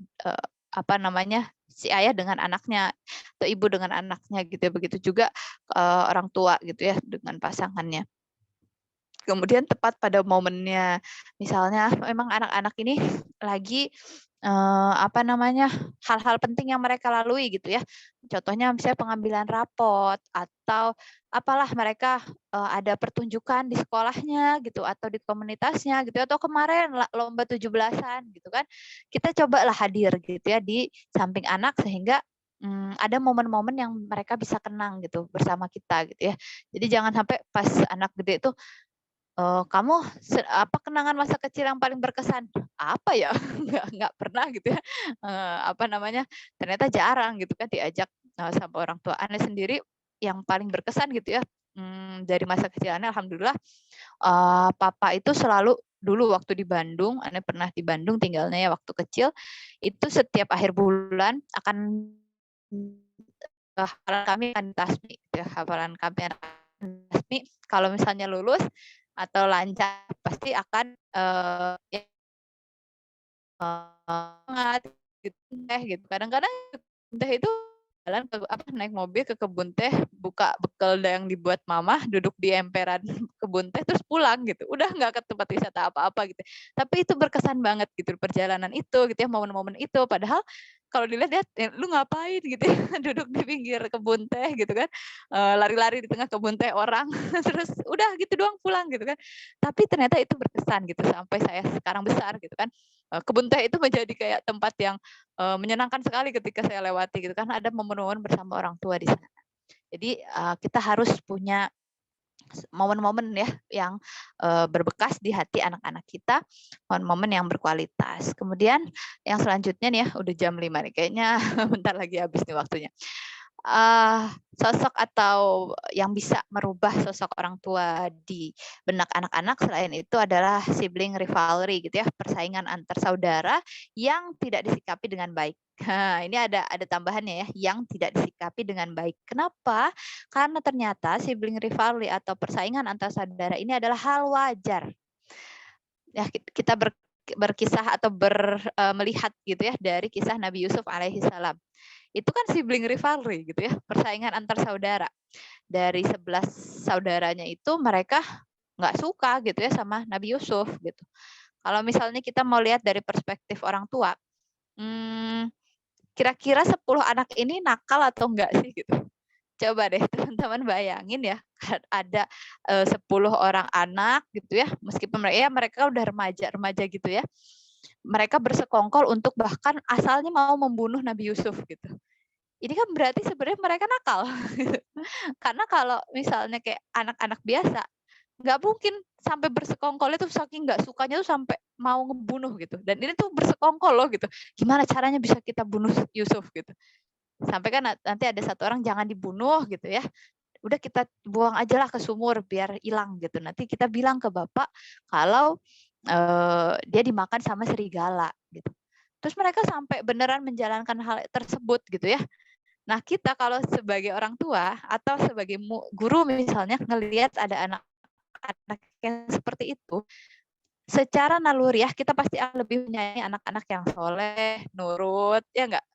apa namanya, si ayah dengan anaknya, atau ibu dengan anaknya gitu ya. Begitu juga, orang tua gitu ya dengan pasangannya. Kemudian tepat pada momennya. Misalnya memang anak-anak ini lagi, apa namanya, hal-hal penting yang mereka lalui gitu ya. Contohnya misalnya pengambilan rapot atau apalah mereka, ada pertunjukan di sekolahnya gitu atau di komunitasnya gitu, atau kemarin lomba 17-an gitu kan. Kita cobalah hadir gitu ya di samping anak sehingga, ada momen-momen yang mereka bisa kenang gitu bersama kita gitu ya. Jadi jangan sampai pas anak gede tuh, "Kamu apa kenangan masa kecil yang paling berkesan?" "Apa ya?" Nggak pernah gitu ya, apa namanya, ternyata jarang gitu kan diajak, sama orang tua. Aneh sendiri yang paling berkesan gitu ya, dari masa kecil Aneh alhamdulillah, papa itu selalu dulu waktu di Bandung, Aneh pernah di Bandung tinggalnya ya waktu kecil, itu setiap akhir bulan akan, hafalan kami akan tasbih gitu ya, hafalan kami akan tasbih, kalau misalnya lulus atau lancar pasti akan, ya Banget gitu teh gitu. Kadang-kadang teh itu jalan ke naik mobil ke kebun teh, buka bekal yang dibuat mama, duduk di emperan kebun teh terus pulang gitu. Udah nggak ke tempat wisata apa-apa gitu. Tapi itu berkesan banget gitu perjalanan itu gitu ya, momen-momen itu. Padahal kalau dilihat-lihat lu ngapain gitu ya, duduk di pinggir kebun teh gitu kan. Lari-lari di tengah kebun teh orang terus udah gitu doang pulang gitu kan. Tapi ternyata itu berkesan gitu sampai saya sekarang besar gitu kan. Kebun teh itu menjadi kayak tempat yang menyenangkan sekali ketika saya lewati gitu kan, ada momen-momen bersama orang tua di sana. Jadi, kita harus punya momen-momen ya yang, berbekas di hati anak-anak kita, momen-momen yang berkualitas. Kemudian yang selanjutnya nih ya, udah jam 5 nih kayaknya bentar lagi habis nih waktunya. Sosok atau yang bisa merubah sosok orang tua di benak anak-anak selain itu adalah sibling rivalry gitu ya, persaingan antar saudara yang tidak disikapi dengan baik. Nah, ini ada tambahannya ya, yang tidak disikapi dengan baik. Kenapa? Karena ternyata sibling rivalry atau persaingan antar saudara ini adalah hal wajar. Ya, kita berkisah atau melihat gitu ya dari kisah Nabi Yusuf alaihi salam. Itu kan sibling rivalry gitu ya, persaingan antar saudara. Dari 11 saudaranya itu mereka nggak suka gitu ya sama Nabi Yusuf gitu. Kalau misalnya kita mau lihat dari perspektif orang tua, hmm, kira-kira 10 anak ini nakal atau enggak sih gitu. Coba deh teman-teman bayangin ya, ada 10 orang anak gitu ya, meskipun mereka udah remaja-remaja gitu ya. Mereka bersekongkol untuk bahkan asalnya mau membunuh Nabi Yusuf gitu. Ini kan berarti sebenarnya mereka nakal. Karena kalau misalnya kayak anak-anak biasa, nggak mungkin sampai bersekongkol itu saking nggak sukanya tuh sampai mau ngebunuh gitu. Dan ini tuh bersekongkol loh gitu. Gimana caranya bisa kita bunuh Yusuf gitu. Sampai kan nanti ada satu orang jangan dibunuh gitu ya. Udah kita buang aja lah ke sumur biar hilang gitu. Nanti kita bilang ke bapak kalau dia dimakan sama serigala gitu. Terus mereka sampai beneran menjalankan hal tersebut gitu ya. Nah, kita kalau sebagai orang tua atau sebagai guru misalnya ngelihat ada anak-anak yang seperti itu, secara naluriah kita pasti akan lebih menyayangi anak-anak yang soleh, nurut, ya enggak?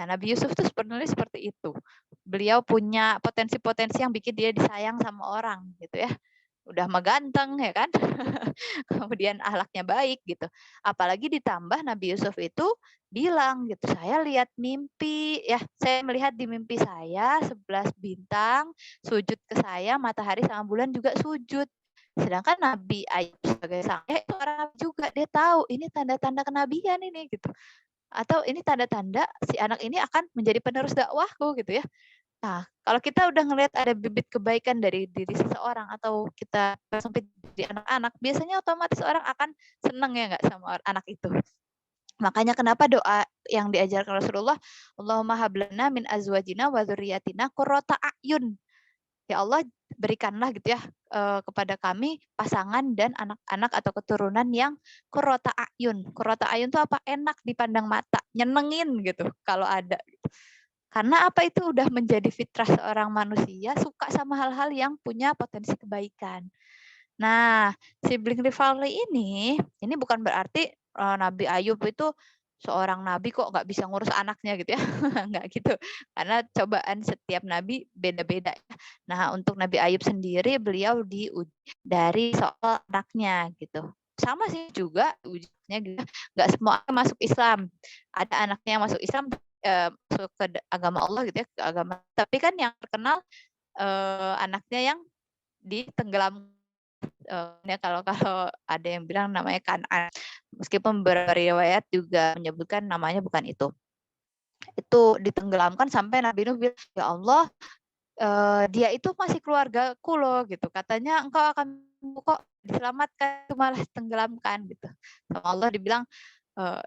Nah, Nabi Yusuf tuh sebenarnya seperti itu. Beliau punya potensi-potensi yang bikin dia disayang sama orang gitu ya. Udah mah ganteng ya kan. Kemudian akhlaknya baik gitu. Apalagi ditambah Nabi Yusuf itu bilang gitu, saya lihat mimpi ya, saya melihat di mimpi saya 11 bintang sujud ke saya, matahari sama bulan juga sujud. Sedangkan Nabi Ayub sebagai sang itu orang Nabi juga, dia tahu ini tanda-tanda kenabian ini gitu. Atau ini tanda-tanda si anak ini akan menjadi penerus dakwahku gitu ya. Nah, kalau kita udah ngelihat ada bibit kebaikan dari diri seseorang atau kita sempit di anak-anak, biasanya otomatis orang akan senang ya nggak sama anak itu. Makanya kenapa doa yang diajarkan Rasulullah, Allahumma hablana min azwajina wa dzurriyyatina qurrata a'yun. Ya Allah, berikanlah gitu ya kepada kami pasangan dan anak-anak atau keturunan yang qurrata a'yun. Qurrata a'yun itu apa? Enak dipandang mata, nyenengin gitu kalau ada. Karena apa itu udah menjadi fitrah seorang manusia suka sama hal-hal yang punya potensi kebaikan. Nah, sibling rivalry ini bukan berarti Nabi Ayub itu seorang nabi kok nggak bisa ngurus anaknya gitu ya, nggak gitu. Karena cobaan setiap nabi beda-beda. Nah, untuk Nabi Ayub sendiri beliau diuji dari soal anaknya gitu. Sama sih juga ujiannya gitu, nggak semua masuk Islam. Ada anaknya yang masuk Islam masuk ke agama Allah gitu ya, ke agama. Tapi kan yang terkenal anaknya yang ditenggelam ya kalau kalau ada yang bilang namanya Kan'an. Meskipun beberapa riwayat juga menyebutkan namanya bukan itu. Itu ditenggelamkan sampai Nabi Nuh bilang, "Ya Allah, dia itu masih keluargaku loh," gitu. Katanya engkau akan kok diselamatkan, malah tenggelamkan gitu. Sama Allah dibilang, eee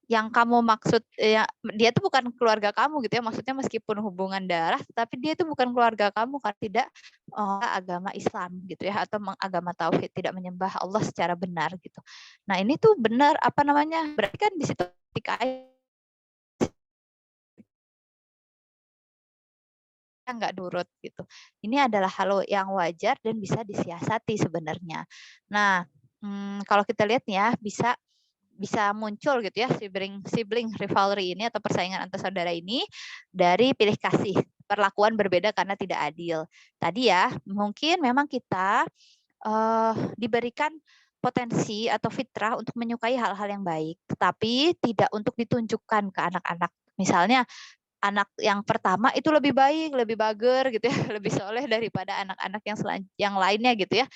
yang kamu maksud ya dia tuh bukan keluarga kamu gitu ya, maksudnya meskipun hubungan darah, tapi dia itu bukan keluarga kamu kan tidak agama Islam gitu ya, atau agama tauhid, tidak menyembah Allah secara benar gitu. Nah ini tuh benar apa namanya, berarti kan di situ ketika nggak nurut gitu. Ini adalah hal yang wajar dan bisa disiasati sebenarnya. Nah, kalau kita lihat nih ya, bisa bisa muncul gitu ya sibling sibling rivalry ini atau persaingan antar saudara ini dari pilih kasih, perlakuan berbeda karena tidak adil. Tadi ya, mungkin memang kita diberikan potensi atau fitrah untuk menyukai hal-hal yang baik, tetapi tidak untuk ditunjukkan ke anak-anak. Misalnya anak yang pertama itu lebih baik, lebih bager gitu ya, lebih soleh daripada anak-anak yang lainnya gitu ya.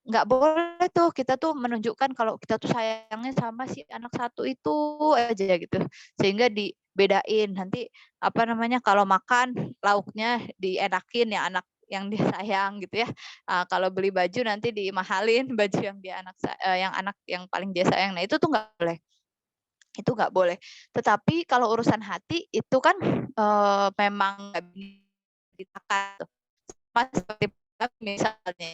Nggak boleh tuh kita tuh menunjukkan kalau kita tuh sayangnya sama si anak satu itu aja gitu. Sehingga dibedain nanti apa namanya kalau makan lauknya dienakin ya anak yang dia sayang gitu ya. Kalau beli baju nanti dimahalin baju yang yang anak yang paling dia sayang. Nah itu tuh nggak boleh. Itu nggak boleh. Tetapi kalau urusan hati itu kan, memang nggak bisa tuh. Sama seperti misalnya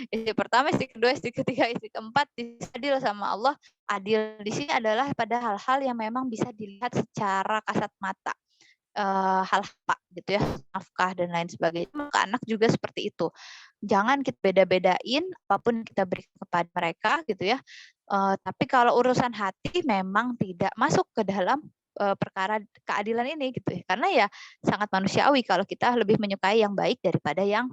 istri pertama, istri kedua, istri ketiga, istri keempat adil sama Allah. Adil di sini adalah pada hal-hal yang memang bisa dilihat secara kasat mata. Hal apa gitu ya, nafkah dan lain sebagainya. Maka anak juga seperti itu. Jangan kita beda-bedain apapun kita berikan kepada mereka gitu ya. Tapi kalau urusan hati memang tidak masuk ke dalam perkara keadilan ini gitu ya. Karena ya sangat manusiawi kalau kita lebih menyukai yang baik daripada yang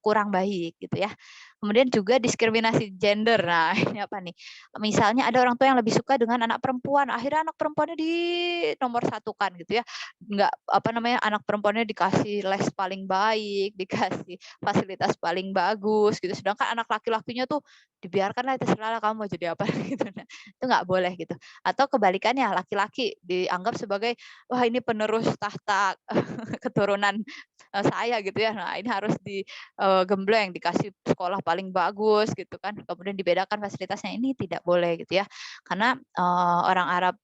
kurang baik gitu ya. Kemudian juga diskriminasi gender. Nah, ini apa nih? Misalnya ada orang tua yang lebih suka dengan anak perempuan, akhirnya anak perempuannya di nomor satukan gitu ya. Nggak apa namanya anak perempuannya dikasih les paling baik, dikasih fasilitas paling bagus gitu. Sedangkan anak laki-lakinya tuh dibiarkanlah terserahlah kamu mau jadi apa gitu. Nah, itu nggak boleh gitu. Atau kebalikannya laki-laki dianggap sebagai wah ini penerus tahta keturunan saya gitu ya. Nah, ini harus gembleng dikasih sekolah paling bagus gitu kan. Kemudian dibedakan fasilitasnya ini tidak boleh gitu ya. Karena orang Arab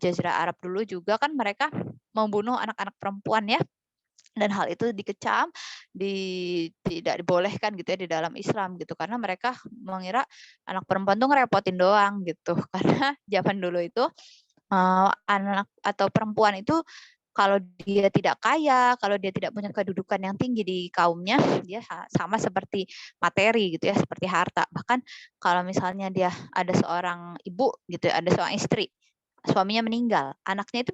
Jazirah Arab dulu juga kan mereka membunuh anak-anak perempuan ya dan hal itu dikecam, tidak dibolehkan gitu ya di dalam Islam gitu karena mereka mengira anak perempuan tuh ngerepotin doang gitu karena zaman dulu itu anak atau perempuan itu kalau dia tidak kaya, kalau dia tidak punya kedudukan yang tinggi di kaumnya, dia sama seperti materi gitu ya, seperti harta. Bahkan kalau misalnya dia ada seorang ibu gitu ya, ada seorang istri, suaminya meninggal, anaknya itu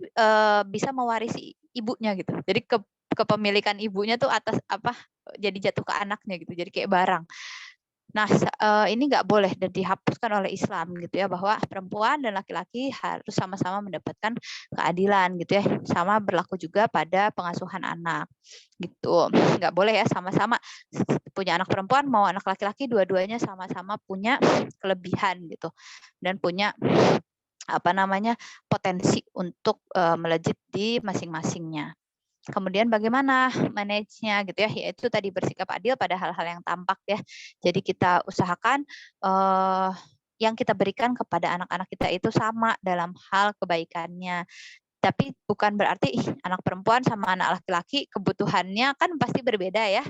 bisa mewarisi ibunya gitu. Jadi kepemilikan ibunya tuh atas apa jadi jatuh ke anaknya gitu. Jadi kayak barang. Nah, ini nggak boleh dan dihapuskan oleh Islam gitu ya bahwa perempuan dan laki-laki harus sama-sama mendapatkan keadilan gitu ya. Sama berlaku juga pada pengasuhan anak gitu. Nggak boleh ya sama-sama punya anak perempuan mau anak laki-laki dua-duanya sama-sama punya kelebihan gitu dan punya apa namanya potensi untuk melejit di masing-masingnya. Kemudian bagaimana manage-nya gitu ya, yaitu tadi bersikap adil pada hal-hal yang tampak ya. Jadi kita usahakan yang kita berikan kepada anak-anak kita itu sama dalam hal kebaikannya. Tapi bukan berarti anak perempuan sama anak laki-laki kebutuhannya kan pasti berbeda ya.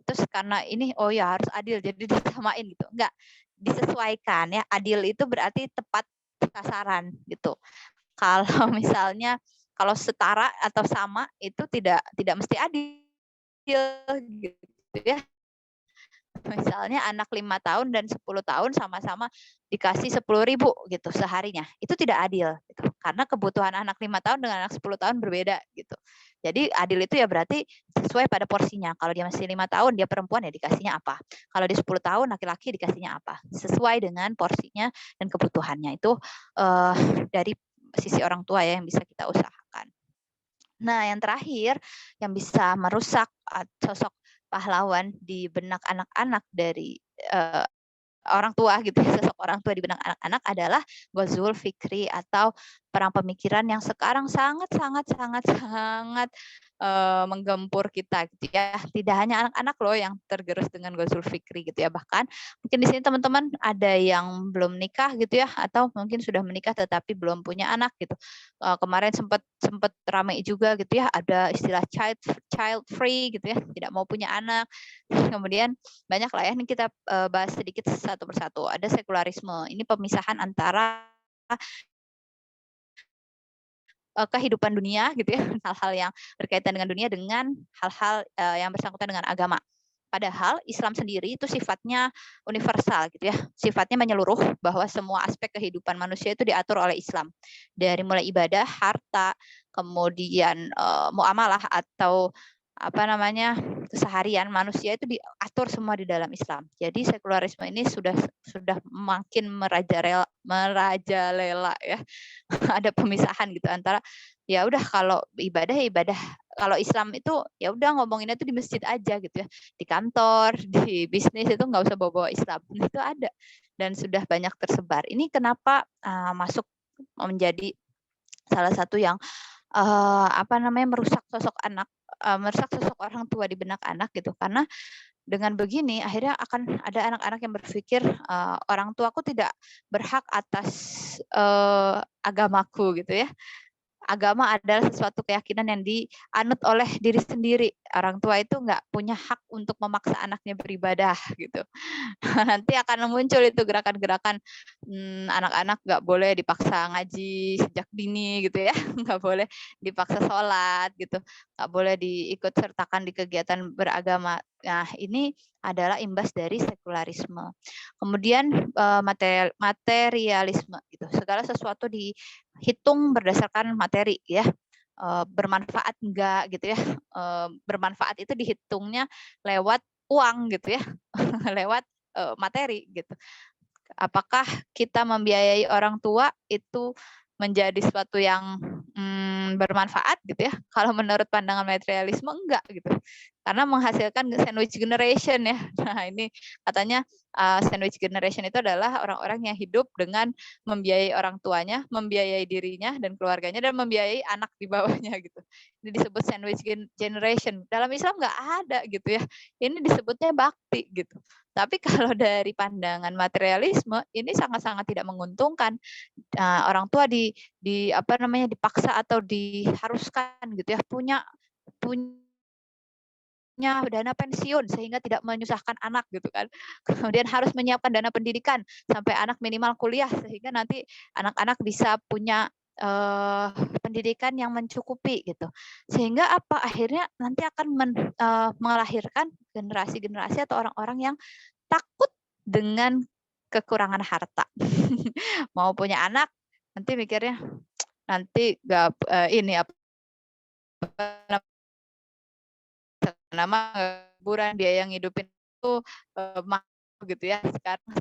Terus karena ini oh ya harus adil jadi disamain gitu. Enggak, disesuaikan ya. Adil itu berarti tepat sasaran gitu. Kalau misalnya kalau setara atau sama itu tidak mesti adil gitu ya. Misalnya anak 5 tahun dan 10 tahun sama-sama dikasih 10.000 gitu seharinya. Itu tidak adil gitu. Karena kebutuhan anak 5 tahun dengan anak 10 tahun berbeda gitu. Jadi adil itu ya berarti sesuai pada porsinya. Kalau dia masih 5 tahun dia perempuan ya dikasihnya apa. Kalau dia 10 tahun laki-laki dikasihnya apa. Sesuai dengan porsinya dan kebutuhannya. Itu dari sisi orang tua ya yang bisa kita usahakan. Nah, yang terakhir yang bisa merusak sosok pahlawan di benak anak-anak dari orang tua gitu ya, sosok orang tua di benak anak-anak adalah ghazwul fikri atau perang pemikiran yang sekarang sangat sangat sangat sangat menggempur kita gitu ya. Tidak hanya anak-anak loh yang tergerus dengan ghazwul fikri gitu ya. Bahkan mungkin di sini teman-teman ada yang belum nikah gitu ya atau mungkin sudah menikah tetapi belum punya anak gitu. Kemarin sempat sempat ramai juga gitu ya ada istilah child free gitu ya, tidak mau punya anak. Kemudian banyak lah ya, ini kita bahas sedikit satu persatu. Ada sekularisme, ini pemisahan antara kehidupan dunia gitu ya, hal-hal yang berkaitan dengan dunia dengan hal-hal yang bersangkutan dengan agama. Padahal Islam sendiri itu sifatnya universal gitu ya, sifatnya menyeluruh bahwa semua aspek kehidupan manusia itu diatur oleh Islam. Dari mulai ibadah, harta, kemudian muamalah atau apa namanya keseharian manusia itu diatur semua di dalam Islam. Jadi sekularisme ini sudah makin merajalela ya. Ada pemisahan gitu antara ya udah kalau ibadah ya ibadah, kalau Islam itu ya udah ngomonginnya tuh di masjid aja gitu ya, di kantor, di bisnis itu nggak usah bawa-bawa Islam. Itu ada dan sudah banyak tersebar. Ini kenapa masuk menjadi salah satu yang apa namanya merusak sosok anak, merusak sosok orang tua di benak anak gitu. Karena dengan begini akhirnya akan ada anak-anak yang berpikir orang tuaku tidak berhak atas agamaku gitu ya. Agama adalah sesuatu keyakinan yang dianut oleh diri sendiri. Orang tua itu nggak punya hak untuk memaksa anaknya beribadah gitu. Nanti akan muncul itu gerakan-gerakan anak-anak nggak boleh dipaksa ngaji sejak dini gitu ya, nggak boleh dipaksa sholat gitu, nggak boleh diikut sertakan di kegiatan beragama. Nah ini adalah imbas dari sekularisme. Kemudian materialisme gitu, segala sesuatu dihitung berdasarkan materi ya. Bermanfaat enggak gitu ya, bermanfaat itu dihitungnya lewat uang gitu ya, lewat materi gitu. Apakah kita membiayai orang tua itu menjadi sesuatu yang bermanfaat gitu ya? Kalau menurut pandangan materialisme enggak gitu, karena menghasilkan sandwich generation ya. Nah ini katanya sandwich generation itu adalah orang-orang yang hidup dengan membiayai orang tuanya, membiayai dirinya dan keluarganya, dan membiayai anak di bawahnya gitu. Ini disebut sandwich generation. Dalam Islam nggak ada gitu ya. Ini disebutnya bakti gitu. Tapi kalau dari pandangan materialisme ini sangat-sangat tidak menguntungkan. Orang tua di apa namanya dipaksa atau diharuskan gitu ya punya dana pensiun sehingga tidak menyusahkan anak gitu kan. Kemudian harus menyiapkan dana pendidikan sampai anak minimal kuliah sehingga nanti anak-anak bisa punya pendidikan yang mencukupi gitu. Sehingga apa akhirnya nanti akan melahirkan generasi-generasi atau orang-orang yang takut dengan kekurangan harta. Mau punya anak, nanti mikirnya nanti nggak ini apa nama liburan biaya yang ngidupin itu mahal gitu ya. Sekarang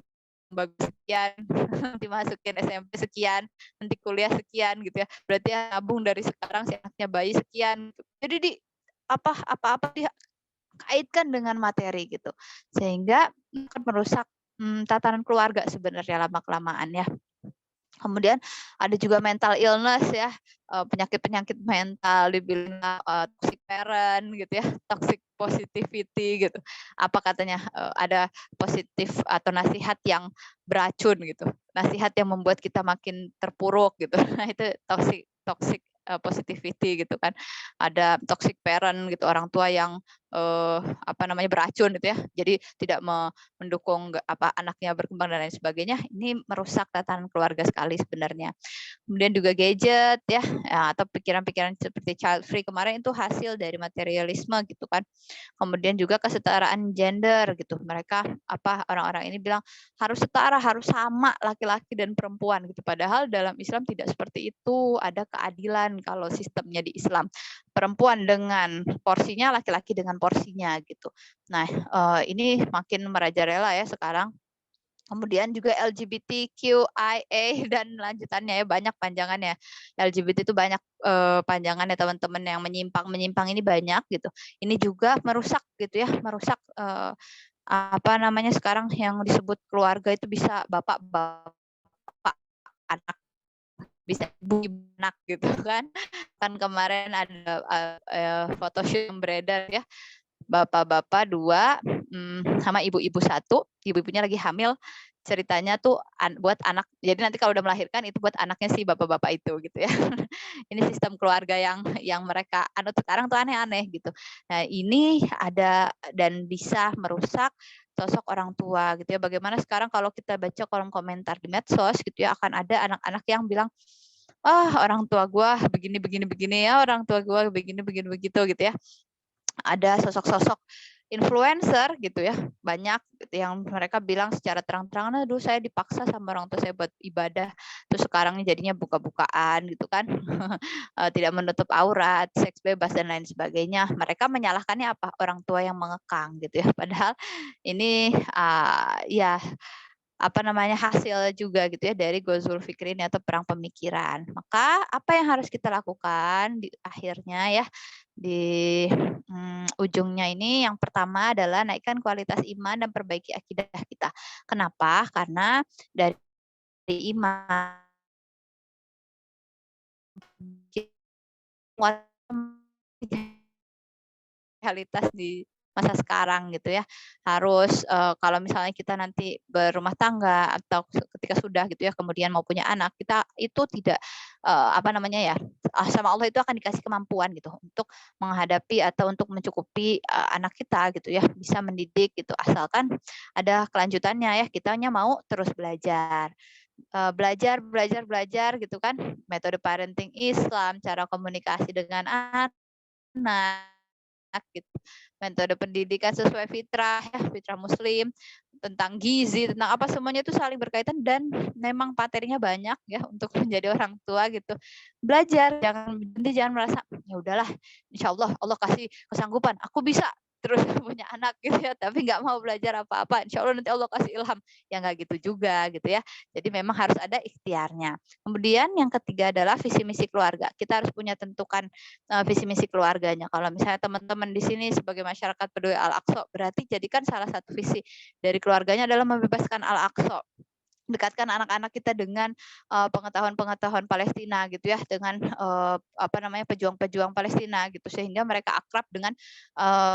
bagus sekian, nanti masukin SMP sekian, nanti kuliah sekian gitu ya. Berarti nabung dari sekarang si anaknya bayi sekian. Jadi di apa-apa dikaitkan dengan materi gitu. Sehingga akan merusak tatanan keluarga sebenarnya lama-kelamaan ya. Kemudian ada juga mental illness ya, penyakit-penyakit mental dibilang toxic parent gitu ya, toxic positivity gitu. Apa katanya ada positif atau nasihat yang beracun gitu, nasihat yang membuat kita makin terpuruk gitu. Nah itu toxic toxic positivity gitu kan. Ada toxic parent gitu, orang tua yang apa namanya beracun gitu ya. Jadi tidak mendukung anaknya berkembang dan lain sebagainya. Ini merusak tatanan keluarga sekali sebenarnya. Kemudian juga gadget ya, atau pikiran-pikiran seperti child free kemarin itu hasil dari materialisme gitu kan. Kemudian juga kesetaraan gender gitu. Mereka orang-orang ini bilang harus setara, harus sama laki-laki dan perempuan gitu. Padahal dalam Islam tidak seperti itu. Ada keadilan kalau sistemnya di Islam. Perempuan dengan porsinya, laki-laki dengan porsinya gitu. Nah, ini makin merajalela ya sekarang. Kemudian juga LGBTQIA dan lanjutannya ya banyak panjangannya. LGBT itu banyak panjangannya teman-teman, yang menyimpang ini banyak gitu. Ini juga merusak gitu ya, merusak apa namanya sekarang yang disebut keluarga itu bisa bapak anak, bisa ibu anak gitu kan. Kan kemarin ada photoshoot yang beredar ya, bapak-bapak 2 sama ibu-ibu 1, ibu-ibunya lagi hamil, ceritanya tuh buat anak, jadi nanti kalau udah melahirkan itu buat anaknya si bapak-bapak itu gitu ya. Ini sistem keluarga yang mereka anut sekarang tuh aneh-aneh gitu. Nah ini ada dan bisa merusak sosok orang tua gitu ya. Bagaimana sekarang kalau kita baca kolom komentar di medsos gitu ya, akan ada anak-anak yang bilang, orang tua gue begini ya, orang tua gue begini begitu gitu ya. ada sosok-sosok influencer gitu ya, banyak gitu yang mereka bilang secara terang-terangan, "Aduh saya dipaksa sama orang tua saya buat ibadah, terus sekarang jadinya buka-bukaan," gitu kan, tidak menutup aurat, seks bebas dan lain sebagainya. Mereka menyalahkannya apa? Orang tua yang mengekang gitu ya. Padahal ini, ya apa namanya, hasil juga gitu ya dari Ghazul Fikri ini atau perang pemikiran. Maka apa yang harus kita lakukan di akhirnya ya, di ujungnya ini yang pertama adalah naikkan kualitas iman dan perbaiki akidah kita. Kenapa? Karena dari iman realitas di masa sekarang gitu ya. Harus, kalau misalnya kita nanti berumah tangga atau ketika sudah gitu ya, kemudian mau punya anak, kita itu tidak, apa namanya ya, sama Allah itu akan dikasih kemampuan gitu untuk menghadapi atau untuk mencukupi, anak kita gitu ya, bisa mendidik gitu, asalkan ada kelanjutannya ya, kitanya mau terus belajar. Belajar belajar belajar gitu kan, metode parenting Islam, cara komunikasi dengan anak gitu, metode pendidikan sesuai fitrah ya, fitrah muslim, tentang gizi, tentang apa semuanya itu saling berkaitan dan memang materinya banyak ya untuk menjadi orang tua gitu. Belajar, jangan merasa, "Ya udahlah, insya Allah Allah kasih kesanggupan, aku bisa terus punya anak," gitu ya, tapi nggak mau belajar apa-apa, insya Allah nanti Allah kasih ilham. Ya nggak gitu juga gitu ya. Jadi memang harus ada ikhtiarnya. Kemudian yang ketiga adalah visi misi keluarga. Kita harus punya tentukan visi misi keluarganya. Kalau misalnya teman-teman di sini sebagai masyarakat peduli Al-Aqsa, berarti jadikan salah satu visi dari keluarganya adalah membebaskan Al-Aqsa. Dekatkan anak-anak kita dengan pengetahuan-pengetahuan Palestina gitu ya, dengan apa namanya, pejuang-pejuang Palestina gitu, sehingga mereka akrab dengan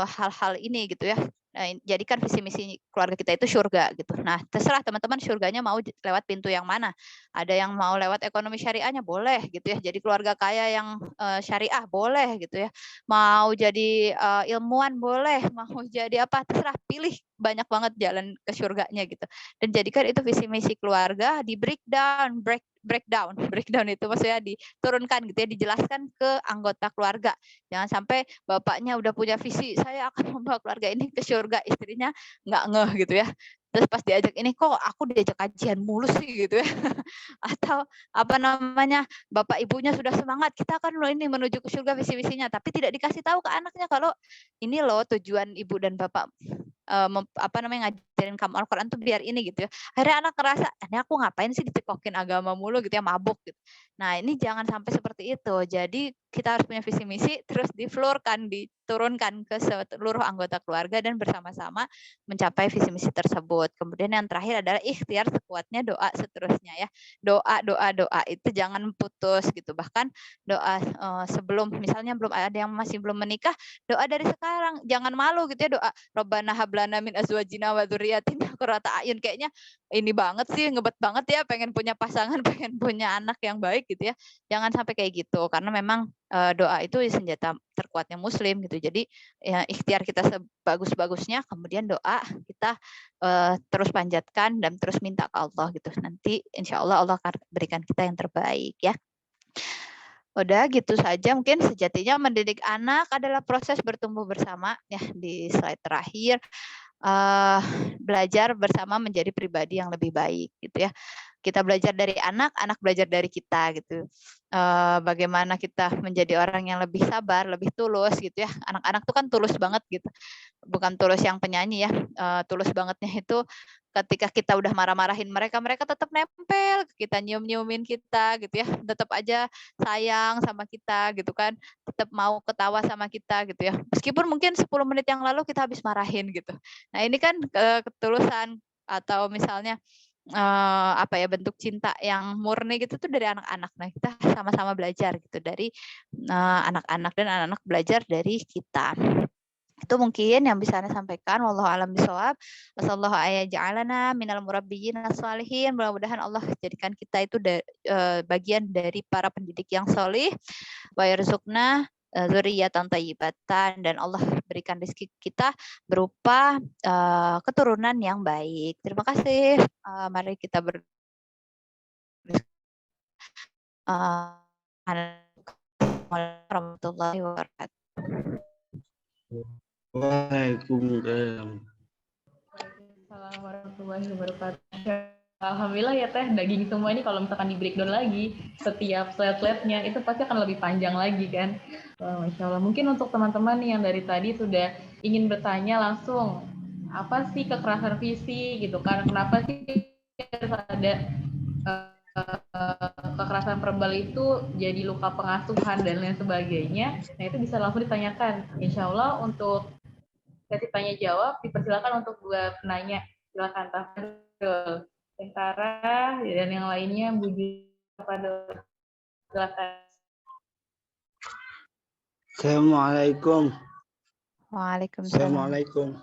hal-hal ini gitu ya. Nah, jadikan visi misi keluarga kita itu surga gitu. Nah, terserah teman-teman surganya mau lewat pintu yang mana. Ada yang mau lewat ekonomi syariahnya boleh gitu ya. Jadi keluarga kaya yang syariah boleh gitu ya. Mau jadi ilmuwan boleh, mau jadi apa terserah, pilih banyak banget jalan ke surganya gitu. Dan jadikan itu visi misi keluarga di breakdown, breakdown, breakdown itu maksudnya diturunkan gitu ya, dijelaskan ke anggota keluarga. Jangan sampai bapaknya udah punya visi, saya akan membawa keluarga ini ke surga, istrinya nggak ngeh gitu ya. Terus pas diajak ini kok aku diajak kajian mulu sih gitu ya. Atau apa namanya, bapak ibunya sudah semangat, kita akan loh ini menuju ke surga visi-visinya, tapi tidak dikasih tahu ke anaknya kalau ini loh tujuan ibu dan bapak apa namanya, ngajarin kamu Al-Quran tuh biar ini gitu ya. Akhirnya anak ngerasa, ini aku ngapain sih dicekokin agama mulu gitu ya, mabuk gitu. Nah ini jangan sampai seperti itu. Jadi kita harus punya visi misi, terus diflurkan, diturunkan ke seluruh anggota keluarga dan bersama-sama mencapai visi misi tersebut. Kemudian yang terakhir adalah ikhtiar sekuatnya doa seterusnya ya. Doa, doa, doa itu jangan putus gitu. Bahkan doa sebelum misalnya belum ada yang masih belum menikah, doa dari sekarang. Jangan malu gitu ya doa Robbana hablana min azwajina wa dzurriyyatina qurrata a'yun. Kayaknya ini banget sih, ngebet banget ya pengen punya pasangan, pengen punya anak yang baik gitu ya. Jangan sampai kayak gitu karena memang doa itu senjata terkuatnya muslim gitu. Jadi ya ikhtiar kita sebagus-bagusnya kemudian doa kita terus panjatkan dan terus minta ke Allah gitu. Nanti insya Allah Allah akan berikan kita yang terbaik ya. Udah gitu saja mungkin sejatinya mendidik anak adalah proses bertumbuh bersama ya di slide terakhir. Belajar bersama menjadi pribadi yang lebih baik gitu ya. Kita belajar dari anak, anak belajar dari kita gitu. Bagaimana kita menjadi orang yang lebih sabar, lebih tulus gitu ya. Anak-anak tuh kan tulus banget gitu. Bukan tulus yang penyanyi ya, tulus bangetnya itu ketika kita udah marah-marahin mereka, mereka tetap nempel ke kita, nyium-nyiumin kita gitu ya, tetap aja sayang sama kita gitu kan, tetap mau ketawa sama kita gitu ya. Meskipun mungkin 10 menit yang lalu kita habis marahin gitu. Nah ini kan ketulusan atau misalnya apa ya, bentuk cinta yang murni gitu tuh dari anak-anak. Nah kita sama-sama belajar gitu dari anak-anak dan anak-anak belajar dari kita. Itu mungkin yang bisa Ana sampaikan, wallahu a'lam bishawab. Wasallallahu ayaj'alana minal murabbiyin as-shalihin. Mudah-mudahan Allah jadikan kita itu bagian dari para pendidik yang solih. Wa yarzuqna dzurriyyatan thayyibatan, dan Allah berikan rezeki kita berupa keturunan yang baik. Terima kasih. Mari kita warahmatullahi wabarakatuh. Waalaikumsalam. Assalamualaikum warahmatullahi wabarakatuh. Alhamdulillah ya Teh, daging semua ini kalau misalkan di breakdown lagi, setiap slide-nya itu pasti akan lebih panjang lagi kan. Wah, Masya Allah. Mungkin untuk teman-teman yang dari tadi sudah ingin bertanya langsung, apa sih kekerasan fisik gitu kan? Kenapa sih ada kekerasan verbal itu jadi luka pengasuhan dan lain sebagainya? Nah itu bisa langsung ditanyakan. Insya Allah untuk sesi tanya jawab dipersilakan untuk dua penanya. Silakan Tafadol, Tentara dan yang lainnya Bu Tafadol. Silakan. Assalamualaikum. Waalaikumsalam. Assalamualaikum.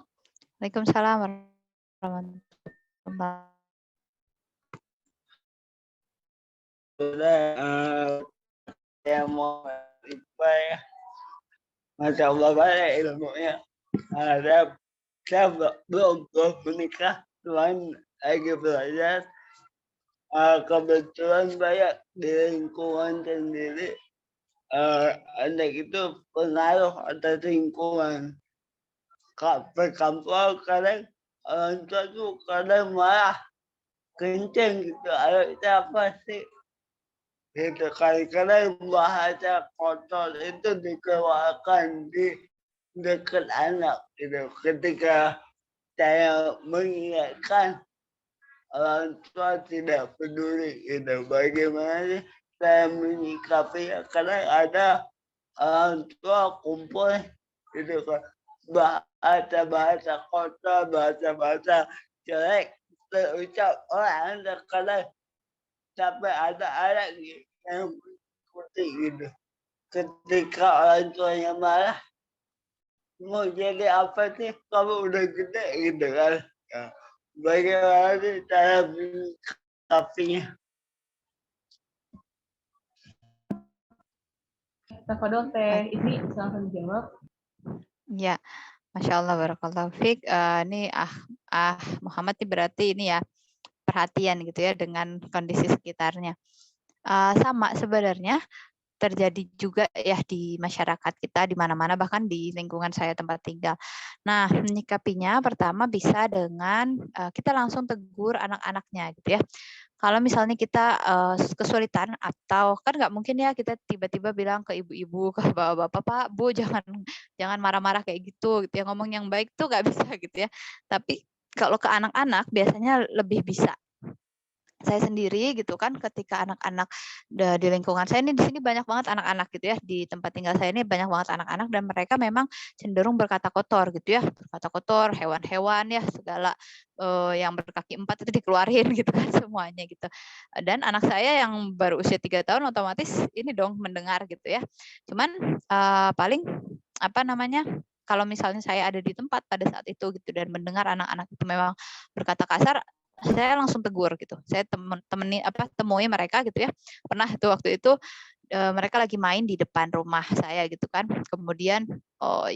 Waalaikumsalam warahmatullahi wabarakatuh. Saya mau ya. Masya Allah banyak ilmunya. Saya belum menikah, cuman lagi belajar. Kebetulan banyak di lingkungan sendiri. Anak itu pengaruh atas lingkungan. Perkampungan kadang orang tua tuh kadang marah kenceng gitu. Ayo siapa sih? Gitu kadang bahasa kotor itu dikeluarkan di dekat anak gitu. Ketika saya mengingatkan orang tua tidak peduli gitu. Bagaimana sih saya menyikapi kadang ada orang tua kumpul gitu kan bahasa kotor, bahasa jelek terucap orang kadang sampai ada anak yang mengikuti gitu. Ketika orang tuanya marah, mau jadi apa sih? Kamu udah gede gitu kan? Ya. Bagaimana sih cara menyikapinya? Tafadol Teh, ini langsung dijawab. Ya, Masya Allah, barakallahu fiik. Ini Muhammad ini berarti ini ya perhatian gitu ya dengan kondisi sekitarnya. Sama sebenarnya terjadi juga ya di masyarakat kita di mana-mana, bahkan di lingkungan saya tempat tinggal. Nah, menyikapinya pertama bisa dengan kita langsung tegur anak-anaknya gitu ya. Kalau misalnya kita kesulitan atau kan nggak mungkin ya kita tiba-tiba bilang ke ibu-ibu, ke bapak-bapak, Pak, Bu, jangan marah-marah kayak gitu ya. Ngomong yang baik tuh nggak bisa gitu ya. Tapi kalau ke anak-anak biasanya lebih bisa. Saya sendiri gitu kan ketika anak-anak di lingkungan saya ini di sini banyak banget anak-anak gitu ya, di tempat tinggal saya ini banyak banget anak-anak dan mereka memang cenderung berkata kotor gitu ya, berkata kotor, hewan-hewan ya segala yang berkaki 4 itu dikeluarin gitu kan semuanya gitu. Dan anak saya yang baru usia 3 tahun otomatis ini dong mendengar gitu ya. Cuman paling apa namanya, kalau misalnya saya ada di tempat pada saat itu gitu dan mendengar anak-anak itu memang berkata kasar, saya langsung tegur gitu. Saya temui mereka gitu ya. Pernah itu waktu itu mereka lagi main di depan rumah saya gitu kan. Kemudian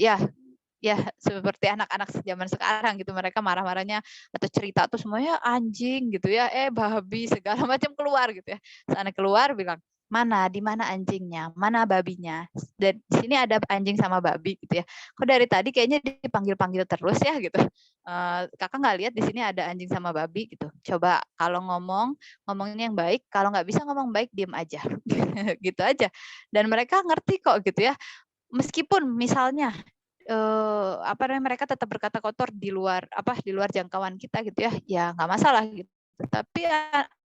ya seperti anak-anak zaman sekarang gitu, mereka marah-marahnya atau cerita tuh semuanya anjing gitu ya, babi segala macam keluar gitu ya. Sana keluar bilang, "Mana? Di mana anjingnya? Mana babinya?" Dan di sini ada anjing sama babi gitu ya. Kok dari tadi kayaknya dipanggil-panggil terus ya gitu. Kakak nggak lihat di sini ada anjing sama babi gitu. Coba kalau ngomongnya yang baik, kalau nggak bisa ngomong baik diem aja. Gitu aja. Dan mereka ngerti kok gitu ya. Meskipun misalnya mereka tetap berkata kotor di luar jangkauan kita gitu ya nggak masalah gitu. Tapi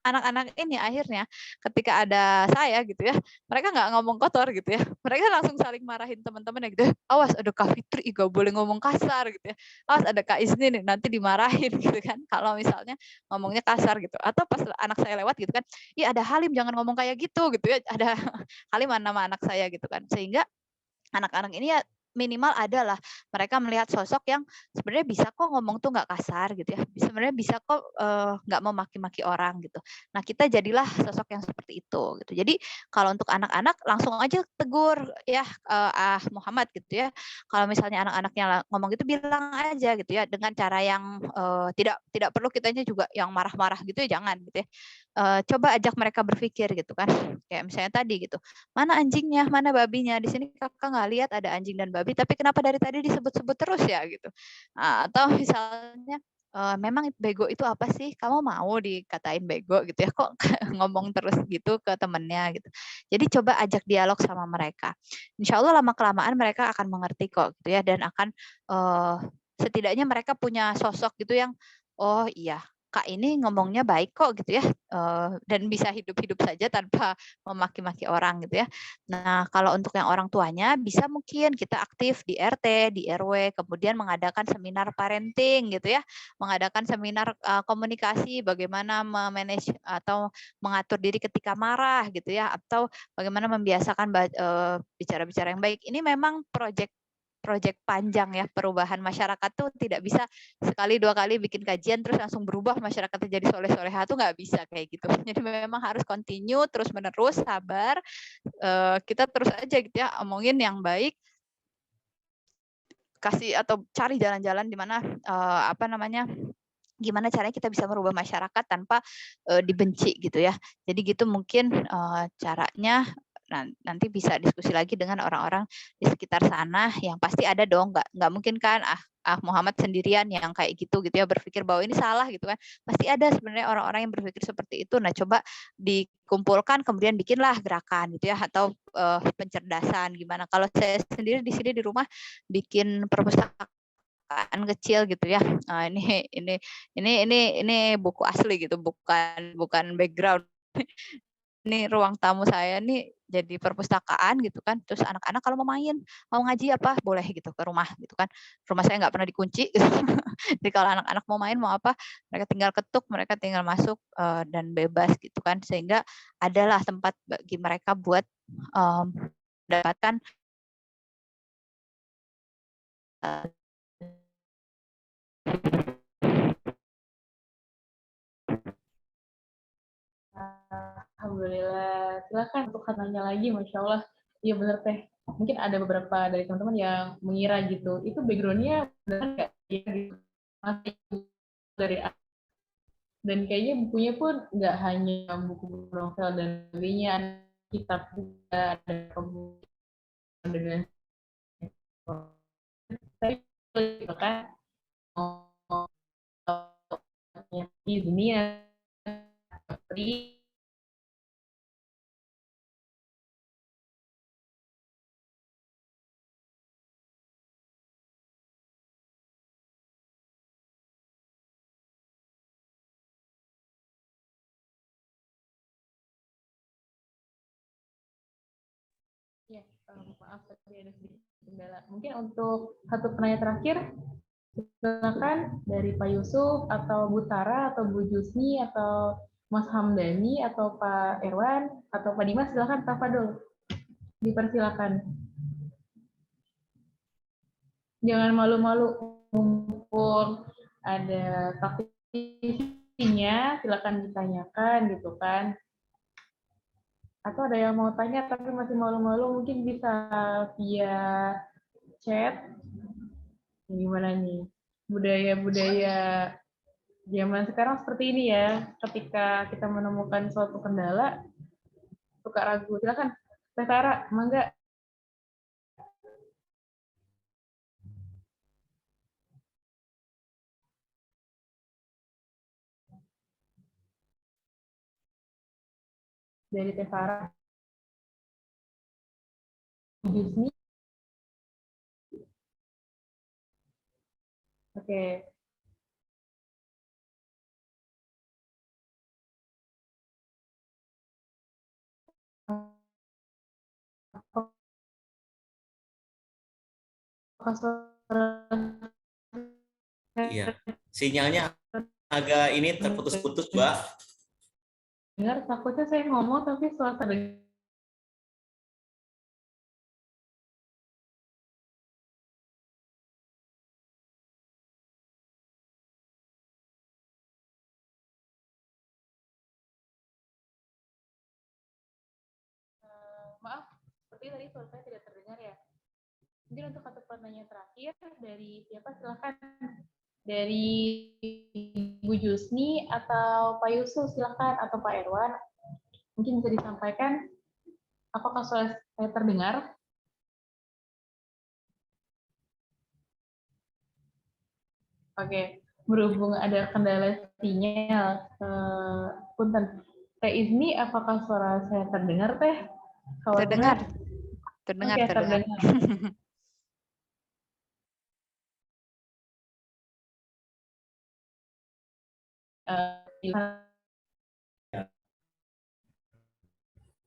anak-anak ini akhirnya ketika ada saya gitu ya, mereka nggak ngomong kotor gitu ya. Mereka langsung saling marahin teman-temannya gitu ya. Awas ada Kak Fitri, nggak boleh ngomong kasar gitu ya. Awas ada Kak Isni nih, nanti dimarahin gitu kan. Kalau misalnya ngomongnya kasar gitu. Atau pas anak saya lewat gitu kan, iya ada Halim jangan ngomong kayak gitu gitu ya. Ada Halim nama anak saya gitu kan. Sehingga anak-anak ini ya minimal adalah mereka melihat sosok yang sebenarnya bisa kok ngomong tuh nggak kasar gitu ya, sebenarnya bisa kok nggak mau maki-maki orang gitu. Nah kita jadilah sosok yang seperti itu gitu. Jadi kalau untuk anak-anak langsung aja tegur ya Muhammad gitu ya. Kalau misalnya anak-anaknya ngomong gitu bilang aja gitu ya dengan cara yang tidak perlu kitanya juga yang marah-marah gitu ya, jangan gitu ya. Coba ajak mereka berpikir gitu kan, kayak misalnya tadi gitu, mana anjingnya, mana babinya, di sini kakak nggak lihat ada anjing dan babi babi, tapi kenapa dari tadi disebut-sebut terus ya gitu. Atau misalnya memang bego itu apa sih? Kamu mau dikatain bego gitu ya? Kok ngomong terus gitu ke temennya gitu. Jadi coba ajak dialog sama mereka. Insya Allah lama-kelamaan mereka akan mengerti kok gitu ya, dan akan setidaknya mereka punya sosok gitu yang, oh iya, Kak ini ngomongnya baik kok gitu ya, dan bisa hidup-hidup saja tanpa memaki-maki orang gitu ya. Nah, kalau untuk yang orang tuanya bisa mungkin kita aktif di RT, di RW, kemudian mengadakan seminar parenting gitu ya, mengadakan seminar komunikasi bagaimana memanage atau mengatur diri ketika marah gitu ya, atau bagaimana membiasakan bicara-bicara yang baik. Ini memang proyek panjang ya, perubahan masyarakat tuh tidak bisa sekali 2 kali bikin kajian terus langsung berubah masyarakatnya jadi soleh-soleha tuh nggak bisa kayak gitu. Jadi memang harus continue terus menerus, sabar, kita terus aja gitu ya omongin yang baik, kasih atau cari jalan-jalan di mana gimana caranya kita bisa merubah masyarakat tanpa dibenci gitu ya. Jadi gitu mungkin caranya. Nanti bisa diskusi lagi dengan orang-orang di sekitar sana, yang pasti ada dong, nggak mungkin kan Muhammad sendirian yang kayak gitu ya, berpikir bahwa ini salah gitu kan. Pasti ada sebenarnya orang-orang yang berpikir seperti itu. Nah, coba dikumpulkan kemudian bikinlah gerakan gitu ya, atau pencerdasan gimana. Kalau saya sendiri di sini di rumah bikin perpustakaan kecil gitu ya. Ini buku asli gitu, bukan background. Ini ruang tamu saya nih jadi perpustakaan gitu kan, terus anak-anak kalau mau main, mau ngaji apa, boleh gitu ke rumah gitu kan. Rumah saya nggak pernah dikunci gitu. Jadi kalau anak-anak mau main, mau apa, mereka tinggal ketuk, mereka tinggal masuk dan bebas gitu kan. Sehingga adalah tempat bagi mereka buat mendapatkan Alhamdulillah. Silakan untuk katanya lagi, Masya Allah. Iya benar teh. Mungkin ada beberapa dari teman-teman yang mengira gitu. Itu background-nya benar nggak? Ya, gitu. Masih dari dan kayaknya bukunya pun nggak hanya buku novel dan sebagainya, ada kitab juga, ada pembukuan dengan tapi kan di dunia seperti ya, maaf tadi ada sedikit kendala. Mungkin untuk satu penanya terakhir, silakan dari Pak Yusuf atau Bu Tara atau Bu Jusni atau Mas Hamdani atau Pak Erwan atau Pak Dimas, silakan Pak Fadul. Dipersilakan. Jangan malu-malu, mumpung ada praktisinya, silakan ditanyakan gitu kan. Atau ada yang mau tanya tapi masih malu-malu, mungkin bisa via chat. Gimana nih? Budaya-budaya zaman sekarang seperti ini ya. Ketika kita menemukan suatu kendala, suka ragu. Silakan, Teh Tara, mangga. Dari Teh Tara. Disney. Oke. Iya, sinyalnya agak ini terputus-putus, Mbak. Dengar, takutnya saya ngomong tapi suara maaf, seperti tadi suara saya tidak terdengar ya. Mungkin untuk satu pertanyaan terakhir dari siapa, silakan. Dari Bu Jusni atau Pak Yusuf, silakan, atau Pak Erwan. Mungkin bisa disampaikan apakah suara saya terdengar? Oke, berhubung ada kendala sinyal, punten. Teh Izmi, apakah suara saya terdengar, Teh? Terdengar, Khawatirnya? terdengar, Oke, terdengar. terdengar.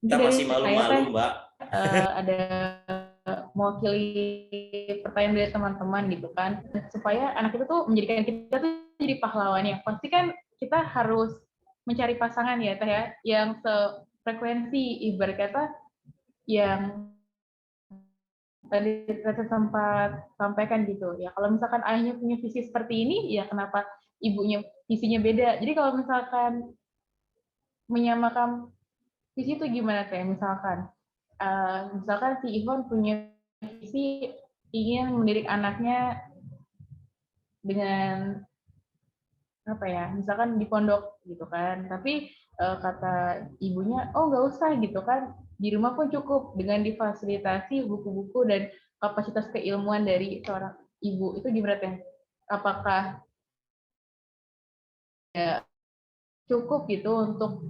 Kita Dari masih saya, malu-malu, Teh, Mbak. ada mewakili pertanyaan dari teman-teman gitu kan, supaya anak itu tuh menjadikan kita tuh jadi pahlawan. Yang pasti kan kita harus mencari pasangan ya Teh ya, yang sefrekuensi, ibarat kata yang tadi saya sempat sampaikan gitu ya. Kalau misalkan ayahnya punya visi seperti ini, ya kenapa ibunya visinya beda? Jadi kalau misalkan menyamakan visi itu gimana Teh? Misalkan si Ivan punya visi ingin mendidik anaknya dengan apa ya, misalkan di pondok gitu kan, tapi kata ibunya, oh nggak usah gitu kan, di rumah pun cukup dengan difasilitasi buku-buku dan kapasitas keilmuan dari seorang ibu. Itu gimana Teh? Apakah ya cukup gitu untuk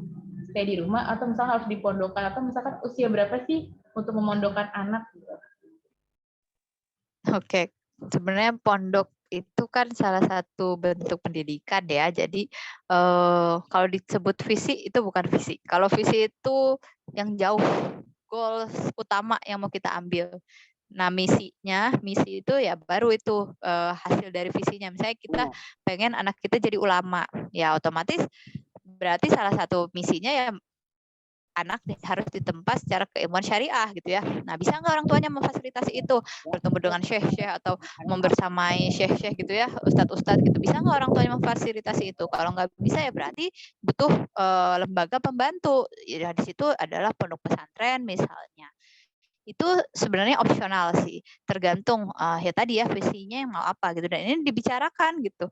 stay di rumah, atau misalkan harus dipondokkan, atau misalkan usia berapa sih untuk memondokkan anak gitu? Oke, sebenarnya pondok itu kan salah satu bentuk pendidikan ya. Jadi kalau disebut visi itu bukan visi. Kalau visi itu yang jauh, goals utama yang mau kita ambil. Nah, misi itu ya baru itu hasil dari visinya. Misalnya kita pengen anak kita jadi ulama, ya otomatis berarti salah satu misinya ya anak harus ditempa secara keilmuan syariah gitu ya. Nah, bisa nggak orang tuanya memfasilitasi itu, bertemu dengan syekh-syekh atau membersamai syekh-syekh gitu ya, ustadz-ustadz gitu. Bisa nggak orang tuanya memfasilitasi itu? Kalau nggak bisa ya berarti butuh lembaga pembantu. Ya, di situ adalah pondok pesantren misalnya. Itu sebenarnya opsional sih, tergantung ya tadi ya visinya yang mau apa gitu, dan ini dibicarakan gitu.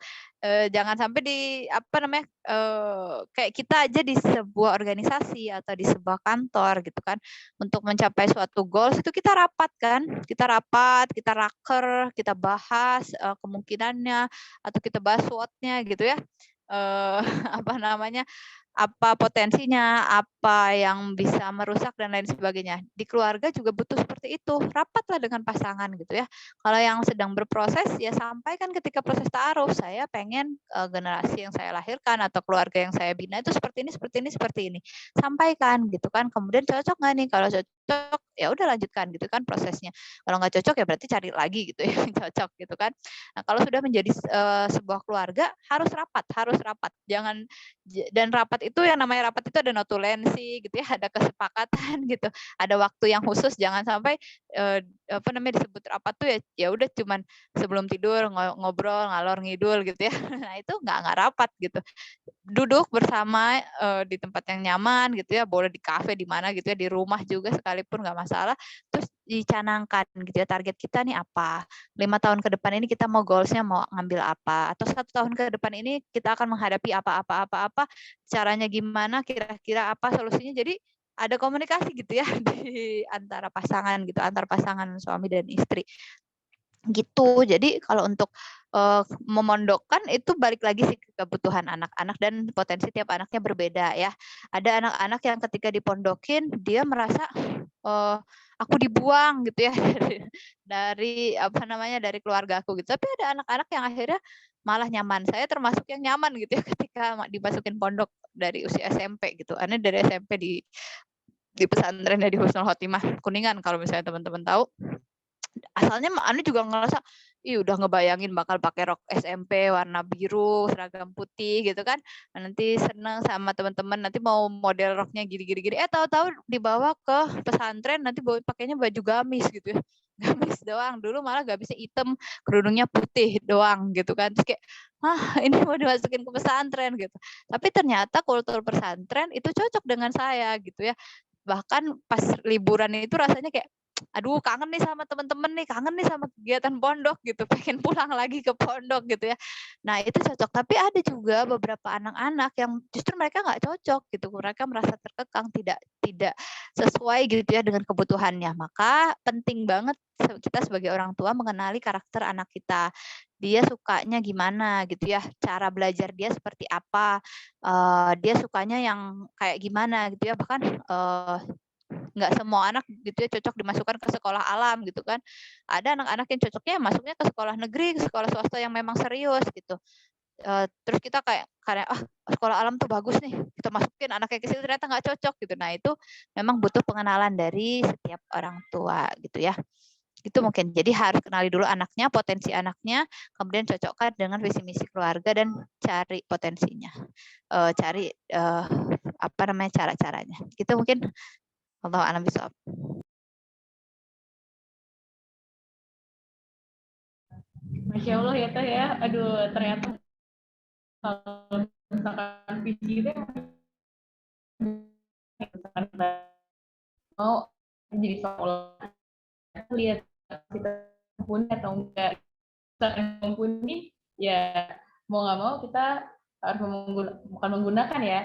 Jangan sampai di apa namanya kayak kita aja di sebuah organisasi atau di sebuah kantor gitu kan, untuk mencapai suatu goals itu kita rapat kan, kita raker, kita bahas kemungkinannya, atau kita bahas SWOT-nya gitu ya. Apa namanya, apa potensinya, apa yang bisa merusak dan lain sebagainya. Di keluarga juga butuh seperti itu, rapatlah dengan pasangan gitu ya. Kalau yang sedang berproses ya sampaikan ketika proses ta'aruf, saya pengen generasi yang saya lahirkan atau keluarga yang saya bina itu seperti ini, seperti ini, seperti ini. Sampaikan gitu kan. Kemudian cocok nggak nih? Kalau cocok ya udah lanjutkan gitu kan prosesnya. Kalau nggak cocok ya berarti cari lagi gitu ya yang cocok gitu kan. Nah, kalau sudah menjadi sebuah keluarga harus rapat. Jangan, dan rapat itu yang namanya rapat itu ada notulensi gitu ya, ada kesepakatan gitu, ada waktu yang khusus, jangan sampai apa namanya disebut rapat tuh ya udah cuman sebelum tidur ngobrol ngalor ngidul gitu ya. Nah, itu nggak rapat gitu. Duduk bersama di tempat yang nyaman gitu ya, boleh di kafe di mana gitu ya, di rumah juga sekalipun nggak masalah. Terus dicanangkan gitu ya, target kita nih apa, 5 tahun ke depan ini kita mau goalsnya mau ngambil apa, atau 1 tahun ke depan ini kita akan menghadapi apa, caranya gimana, kira-kira apa solusinya. Jadi ada komunikasi gitu ya di antara pasangan gitu, antar pasangan suami dan istri gitu. Jadi kalau untuk memondokkan itu balik lagi sih ke kebutuhan anak-anak dan potensi tiap anaknya berbeda ya. Ada anak-anak yang ketika dipondokin dia merasa aku dibuang gitu ya dari apa namanya dari keluarga aku gitu. Tapi ada anak-anak yang akhirnya malah nyaman. Saya termasuk yang nyaman gitu ya ketika dimasukin pondok dari usia SMP gitu. Aneh dari SMP di pesantren di Husnul Khotimah Kuningan kalau misalnya teman-teman tahu. Asalnya Anu juga ngerasa, udah ngebayangin bakal pakai rok SMP warna biru, seragam putih gitu kan. Nanti seneng sama teman-teman, nanti mau model roknya gini-gini. Tahu-tahu dibawa ke pesantren, nanti pakainya baju gamis gitu ya. Gamis doang. Dulu malah gamisnya hitam, kerudungnya putih doang gitu kan. Terus kayak, ini mau dimasukin ke pesantren gitu. Tapi ternyata kultur pesantren itu cocok dengan saya gitu ya. Bahkan pas liburan itu rasanya kayak, aduh kangen nih sama temen-temen nih, kangen nih sama kegiatan pondok gitu, pengen pulang lagi ke pondok gitu ya. Nah itu cocok, tapi ada juga beberapa anak-anak yang justru mereka nggak cocok gitu, mereka merasa terkekang, tidak sesuai gitu ya dengan kebutuhannya. Maka penting banget kita sebagai orang tua mengenali karakter anak kita. dia sukanya gimana gitu ya, cara belajar dia seperti apa, dia sukanya yang kayak gimana gitu ya, bahkan nggak semua anak gitu ya cocok dimasukkan ke sekolah alam gitu kan. Ada anak-anak yang cocoknya masuknya ke sekolah negeri, ke sekolah swasta yang memang serius gitu. Terus kita kayak sekolah alam tuh bagus nih, kita masukin anaknya ke situ ternyata nggak cocok gitu. Nah itu memang butuh pengenalan dari setiap orang tua gitu ya. Itu mungkin. Jadi harus kenali dulu anaknya, potensi anaknya, kemudian cocokkan dengan visi misi keluarga dan cari potensinya. Cari cara-caranya. Itu mungkin Allah a'lam bishawab. Masya Allah ya Teh ya. Aduh, ternyata kalau misalkan visi itu misalkan mau jadi sekolah, lihat kita mumpuni atau enggak. Misalkan mumpuni, ya mau nggak mau kita harus bukan menggunakan ya,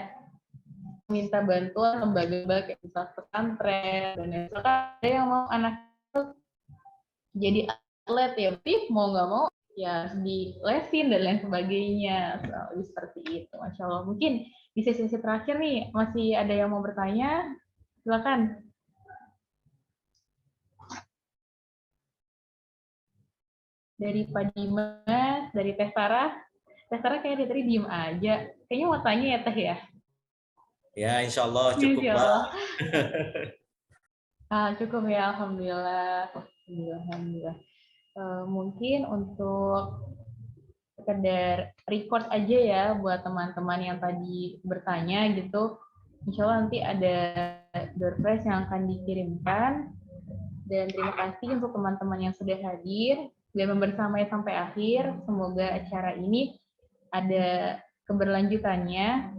minta bantuan lembaga-lembaga kayak misal pesantren dan misalkan ada yang mau anak jadi atlet ya, mau nggak mau ya di lesin dan lain sebagainya. So, seperti itu, Masya Allah. Mungkin di sesi terakhir nih masih ada yang mau bertanya, silakan. Dari Pak Dimas, dari Teh Sarah. Teh Sarah kayaknya tadi diem aja. Kayaknya mau tanya ya Teh ya? Ya, insya Allah cukup, Insya Mbak. Allah. Cukup ya, Alhamdulillah. Alhamdulillah. Mungkin untuk sekedar record aja ya buat teman-teman yang tadi bertanya gitu. Insya Allah nanti ada door prize yang akan dikirimkan. Dan terima kasih untuk teman-teman yang sudah hadir dan membersamai sampai akhir. Semoga acara ini ada keberlanjutannya.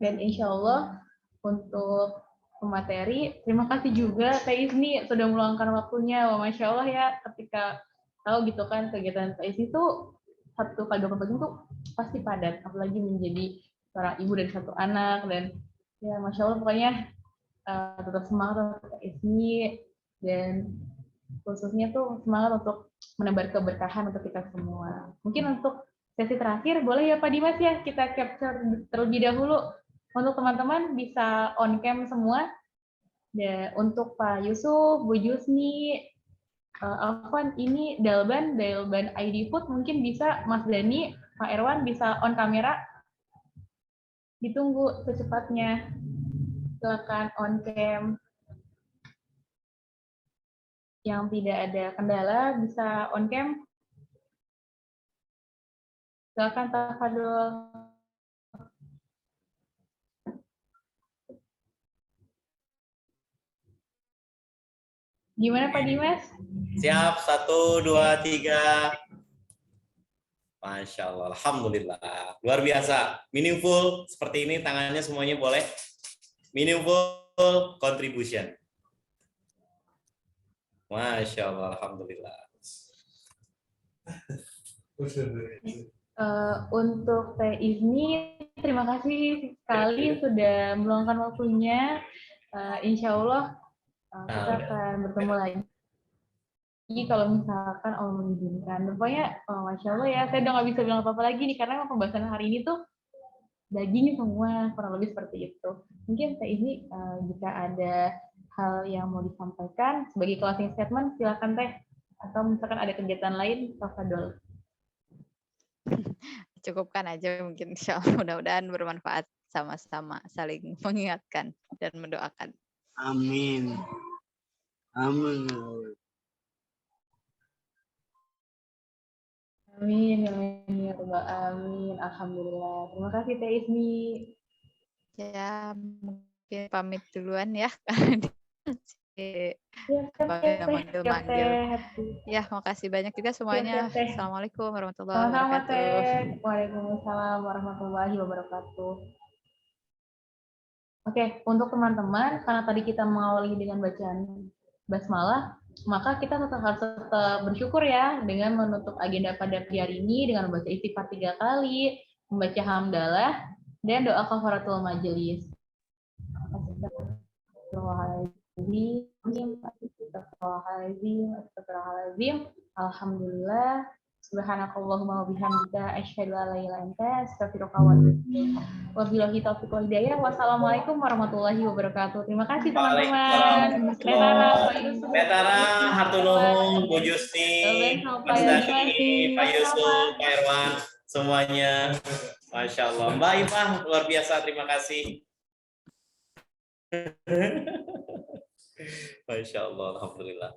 Dan insya Allah untuk pemateri, terima kasih juga Teh Isni sudah meluangkan waktunya. Wah, Masya Allah ya, ketika tahu gitu kan kegiatan Teh Isni itu 1x24 jam tuh pasti padat, apalagi menjadi seorang ibu dari 1 anak. Dan ya Masya Allah pokoknya tetap semangat untuk Teh Isni, dan khususnya tuh semangat untuk menebar keberkahan untuk kita semua. Mungkin untuk sesi terakhir boleh ya Pak Dimas ya kita capture terlebih dahulu untuk teman-teman bisa on cam semua. Dan untuk Pak Yusuf, Bu Jusni, Afwan, ini Dalban ID Food mungkin bisa Mas Dani, Pak Erwan bisa on kamera. Ditunggu secepatnya. Silakan on cam. Yang tidak ada kendala bisa on cam. Silakan Tafadol. Gimana Pak Dimas? Siap, 1, 2, 3. Masya Allah, Alhamdulillah. Luar biasa. Meaningful seperti ini, tangannya semuanya boleh. Meaningful contribution. Masya Allah, Alhamdulillah. Untuk Teh Isni, terima kasih sekali sudah meluangkan waktunya. Insya Allah kita akan bertemu lagi. Kalau misalkan Allah mengizinkan. Pokoknya, Masya Allah ya, saya udah nggak bisa bilang apa-apa lagi nih, karena pembahasan hari ini tuh daging semua, kurang lebih seperti itu. Mungkin Teh Isni, jika ada hal yang mau disampaikan, sebagai closing statement, silakan Teh. Atau misalkan ada kegiatan lain, tafadhol. Cukupkan aja mungkin, insya Allah mudah-mudahan bermanfaat, sama-sama saling mengingatkan dan mendoakan. Amin. Amin. Amin, amin, ya Rabbal Alamin. Alhamdulillah. Terima kasih Teh Isni. Ya, mungkin pamit duluan ya. manggil. Ya, makasih banyak juga semuanya. Assalamualaikum warahmatullahi wabarakatuh. Waalaikumsalam warahmatullahi wabarakatuh. Oke, untuk teman-teman, karena tadi kita mengawali dengan bacaan basmalah, maka kita harus tetap bersyukur ya dengan menutup agenda pada hari ini dengan membaca istighfar 3 kali, membaca hamdalah, dan doa kafaratul majelis. Astagfirullahaladzim, alhamdulillah, Subhanakallahumma wa bihamdika asyhadu an la ilaha illa anta astaghfiruka wa atubu ilaik. Wabillahi taufiq wal hidayah. Wassalamualaikum warahmatullahi wabarakatuh. Terima kasih teman-teman. Betara, Pak Yusuf. Betara, hatur nuhun, Bu Jusni, Mas Dani, Pak Yusuf, Pak Irwan, semuanya. Masya Allah. Mbak Ifah, luar biasa. Terima kasih. Masya Allah. Alhamdulillah.